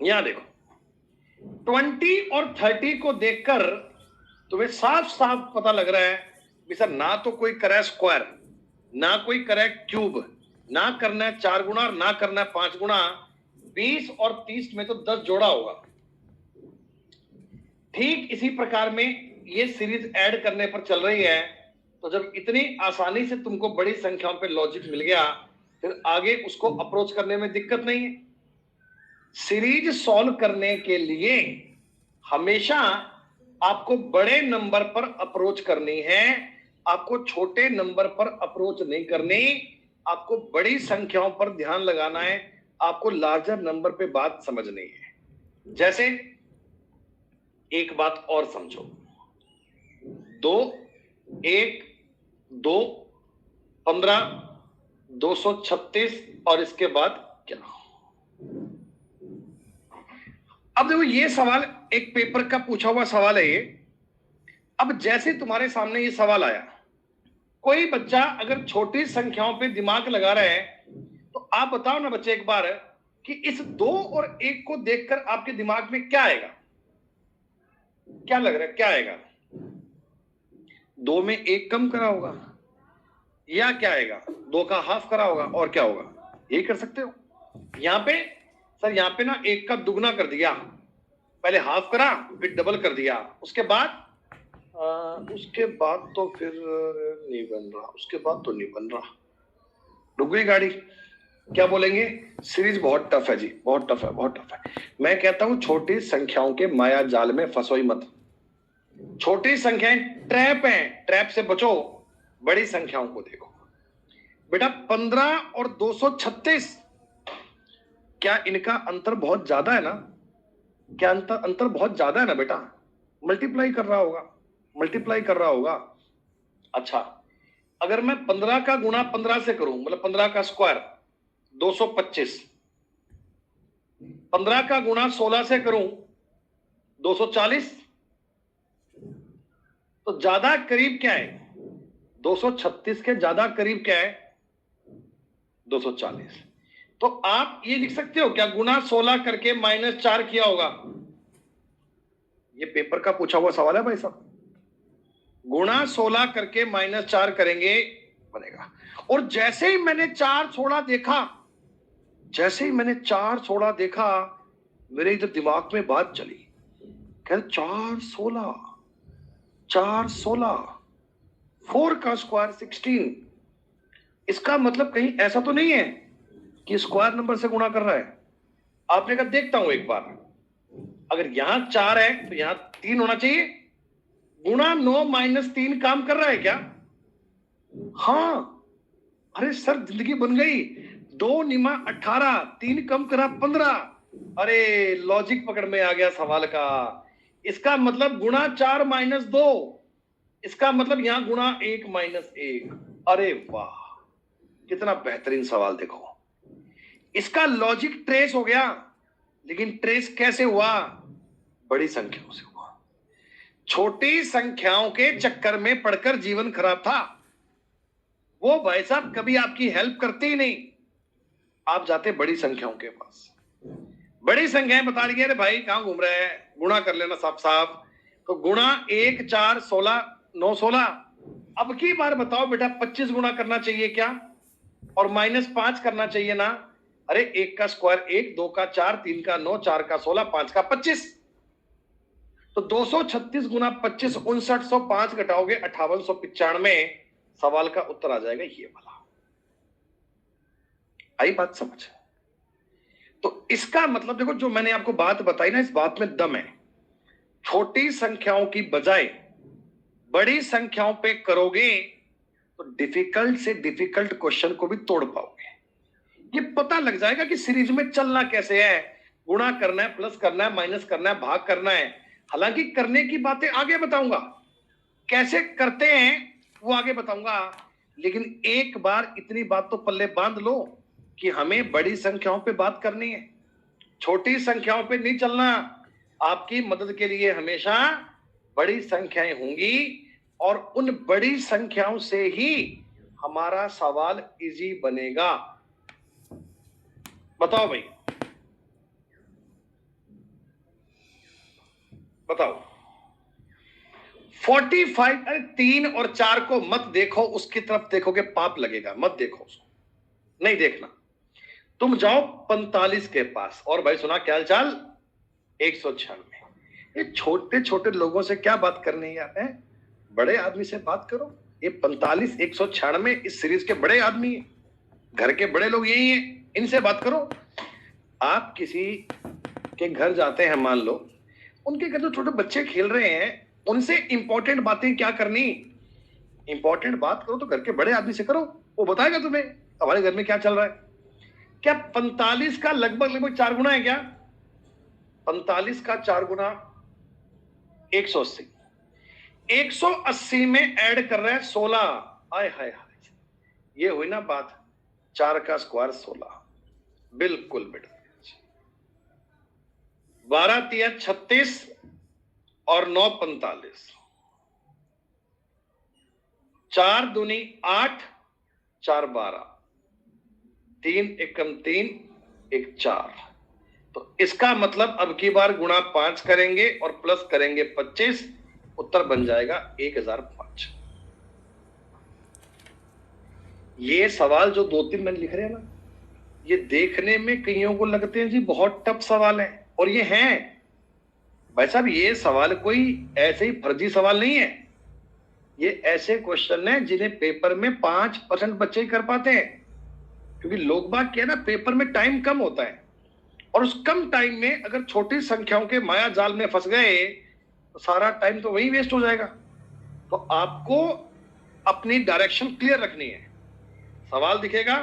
यहां देखो 20 और 30 को देखकर तुम्हें साफ साफ पता लग रहा है कि सर ना तो कोई करे स्क्वायर, ना कोई करे क्यूब, ना करना है 4 गुना और ना करना है 5 गुना। 20 और 30 में तो 10 जोड़ा होगा। ठीक इसी प्रकार में ये सीरीज ऐड करने पर चल रही है। तो जब इतनी आसानी से तुमको बड़ी संख्याओं पे लॉजिक मिल गया, फिर आगे उसको अप्रोच करने में दिक्कत नहीं है। सीरीज सॉल्व करने के लिए हमेशा आपको बड़े नंबर पर अप्रोच करनी है, आपको छोटे नंबर पर अप्रोच नहीं करनी। आपको बड़ी संख्याओं पर ध्यान लगाना है, आपको लार्जर नंबर पे बात समझनी है। जैसे एक बात और समझो, 2 1 2 15 236 और इसके बाद क्या? अब देखो ये सवाल एक पेपर का पूछा हुआ सवाल है ये। अब जैसे तुम्हारे सामने ये सवाल आया, कोई बच्चा अगर छोटी संख्याओं पे दिमाग लगा रहा है तो आप बताओ ना बच्चे एक बार कि इस 2 और 1 को देखकर आपके दिमाग में क्या आएगा? क्या लग रहा है, क्या आएगा? 2 में 1 कम करा होगा या क्या आएगा? 2 का हाफ करा होगा और क्या होगा? यही कर सकते हो। यहां पे सर, यहां पे ना 1 का दुगना कर दिया, पहले हाफ करा फिर डबल कर दिया, उसके बाद तो फिर नहीं बन रहा, उसके बाद तो नहीं बन रहा, रुक गई गाड़ी। क्या बोलेंगे? सीरीज बहुत टफ है जी, बहुत टफ है, बहुत टफ है। मैं कहता हूं छोटी संख्याओं के माया जाल में फंसो ही मत। छोटी संख्याएं ट्रैप हैं, ट्रैप से बचो, बड़ी संख्याओं को देखो। बेटा 15 और 236, क्या इनका अंतर बहुत ज्यादा है ना? क्या अंतर बहुत ज्यादा है ना बेटा? मल्टीप्लाई कर रहा होगा, मल्टीप्लाई कर रहा होगा। अच्छा, अगर मैं 15 का गुणा 15 से करूं, मतलब 15 का स्क्वायर 225, 15 का गुणा 16 से करूं 240, तो ज्यादा करीब क्या है? 236 के ज्यादा करीब क्या है? 240। तो आप ये लिख सकते हो क्या, गुणा 16 करके -4 किया होगा? ये पेपर का पूछा हुआ सवाल है भाई साहब। गुणा 16 करके -4 करेंगे बनेगा। और जैसे ही मैंने 4 16 देखा, जैसे ही मैंने 4 16 देखा, मेरे इधर दिमाग में बात चली, कह 4 16 4 16, 4 का स्क्वायर 16। इसका मतलब कहीं ऐसा तो नहीं है कि स्क्वायर नंबर से गुणा कर रहा है? आपने कहा देखता हूं एक बार, अगर यहां 4 है तो यहां 3 होना चाहिए। गुणा 9 - 3 काम कर रहा है क्या? हाँ, अरे सर जिंदगी बन गई। 2 निमा 18, 3 कम करा 15। अरे लॉजिक पकड़ में आ गया सवाल का। इसका मतलब गुणा 4 - 2, इसका मतलब यहां गुणा 1 - 1। अरे वाह, कितना बेहतरीन सवाल। देखो इसका लॉजिक ट्रेस हो गया, लेकिन ट्रेस कैसे हुआ? बड़ी संख्याओं से हुआ। छोटी संख्याओं के चक्कर में पड़कर जीवन खराब था। वो भाई साहब कभी आपकी हेल्प करते ही नहीं, आप जाते बड़ी संख्याओं के पास। बड़ी संख्याएं बता रही है, अरे भाई कहां घूम रहे हैं, गुणा कर लेना साफ साफ। तो गुणा 1 4 16 9 16। अब की बार बताओ बेटा 25 गुणा करना चाहिए क्या, और -5 करना चाहिए ना? अरे 1 का स्क्वायर 1, 2 का 4, 3 का 9, 4 का 16, 5 का 25। तो 236 गुना 25 5905 घटाओगे 5895, सवाल का उत्तर आ जाएगा ये वाला। आई बात समझ? तो इसका मतलब देखो, जो मैंने आपको बात बताई ना, इस बात में दम है। छोटी संख्याओं की बजाय बड़ी संख्याओं पे करोगे तो डिफिकल्ट से डिफिकल्ट क्वेश्चन को भी तोड़ पाओगे। ये पता लग जाएगा कि सीरीज में चलना कैसे है, गुणा करना है, प्लस करना है, माइनस करना है, भाग करना है। हालांकि करने की बातें आगे बताऊंगा, कैसे करते हैं वो आगे बताऊंगा, लेकिन एक बार इतनी बात तो पल्ले बांध लो कि हमें बड़ी संख्याओं पे बात करनी है, छोटी संख्याओं पे नहीं चलना। आपकी मदद के लिए हमेशा बड़ी संख्याएं होंगी और उन बड़ी संख्याओं से ही हमारा सवाल इजी बनेगा। बताओ भाई, बताओ। 45, अरे 3 और 4 को मत देखो, उसकी तरफ देखोगे पाप लगेगा, मत देखो उसको, नहीं देखना। तुम जाओ 45 के पास। और भाई सुना क्या हालचाल? 196। ये छोटे छोटे लोगों से क्या बात करनी है यार, बड़े आदमी से बात करो। ये 45, 196 इस सीरीज के बड़े आदमी है, घर के बड़े लोग यही हैं, इनसे बात करो। आप किसी के घर जाते हैं, मान लो उनके घर जो छोटे बच्चे खेल रहे हैं, उनसे इंपॉर्टेंट बातें क्या करनी, इंपॉर्टेंट बात करो तो घर के बड़े आदमी से करो, वो बताएगा तुम्हें हमारे घर में क्या चल रहा है। क्या 45 का लगभग 4 गुना है क्या? 45 का 4 गुना 180। 180 में ऐड कर रहे हैं 16। आय हाय हाय, ये हुई ना बात, 4 का स्क्वायर 16, बिल्कुल बेटा। 12 तिया 36 और 9 45, 4 दूनी 8, 4 12, 3 एकम 3, 1 4। तो इसका मतलब अब की बार गुणा 5 करेंगे और प्लस करेंगे 25, उत्तर बन जाएगा 1005। ये सवाल जो 2-3 मैंने लिख रहे हैं ना, ये देखने में कईयों को लगते हैं जी बहुत टफ सवाल है, और ये हैं भाई साहब। ये सवाल कोई ऐसे ही फर्जी सवाल नहीं है, ये ऐसे क्वेश्चन है जिन्हें पेपर में 5% बच्चे ही कर पाते हैं, क्योंकि लोग बात क्या है ना, पेपर में टाइम कम होता है, और उस कम टाइम में अगर छोटी संख्याओं के माया जाल में फंस गए तो सारा टाइम तो वहीं वेस्ट हो जाएगा। तो आपको अपनी डायरेक्शन क्लियर रखनी है। सवाल दिखेगा,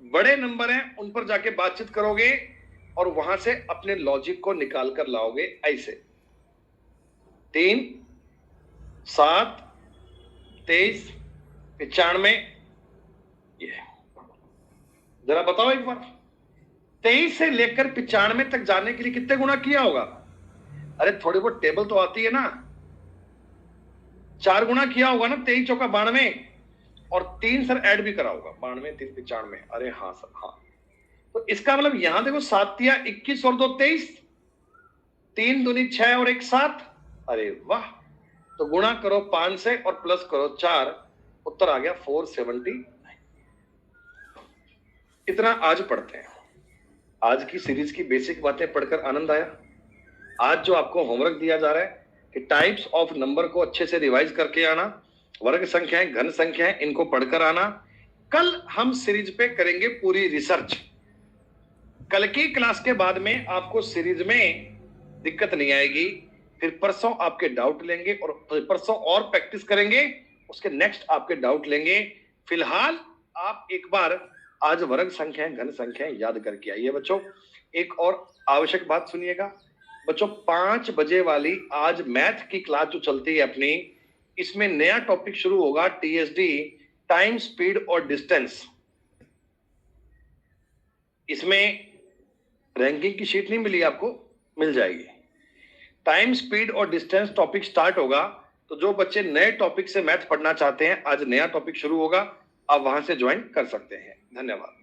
बड़े नंबर हैं, उन पर जाके बातचीत करोगे और वहां से अपने लॉजिक को निकाल कर लाओगे। ऐसे 3, 7, 23, 95, ये जरा बताओ एक बार, 23 से लेकर 95 तक जाने के लिए कितने गुना किया होगा? अरे थोड़ी बहुत टेबल तो आती है ना। 4 गुना किया होगा ना, 23 चौका 92, और 3 सर ऐड भी करा होगा, 92 3 95। अरे हाँ सर, हाँ। तो इसका मतलब यहां देखो, 7 तिया 21 और 2 23, 3 दूनी 6 और 1 7। अरे वाह, तो गुणा करो 5 से और प्लस करो 4, उत्तर आ गया 479। इतना आज पढ़ते हैं। आज की सीरीज की बेसिक बातें पढ़कर आनंद आया? आज जो आपको होमवर्क दिया जा रहा है कि टाइप्स ऑफ नंबर को अच्छे से रिवाइज करके आना, वर्ग संख्याएं, घन संख्याएं, इनको पढ़कर आना। कल हम सीरीज पे करेंगे पूरी रिसर्च। कल की क्लास के बाद में आपको सीरीज में दिक्कत नहीं आएगी, फिर परसों आपके डाउट लेंगे और परसों और प्रैक्टिस करेंगे, उसके नेक्स्ट आपके डाउट लेंगे। फिलहाल आप एक बार आज वर्ग संख्याएं, घन संख्याएं याद करके आइए बच्चों। एक और आवश्यक बात सुनिएगा बच्चों, 5 बजे वाली आज मैथ की क्लास जो चलती है अपनी, इसमें नया टॉपिक शुरू होगा, टीएसडी, टाइम, स्पीड और डिस्टेंस। इसमें रैंकिंग की शीट नहीं मिली आपको, मिल जाएगी। टाइम, स्पीड और डिस्टेंस टॉपिक स्टार्ट होगा, तो जो बच्चे नए टॉपिक से मैथ पढ़ना चाहते हैं, आज नया टॉपिक शुरू होगा, आप वहां से ज्वाइन कर सकते हैं। धन्यवाद।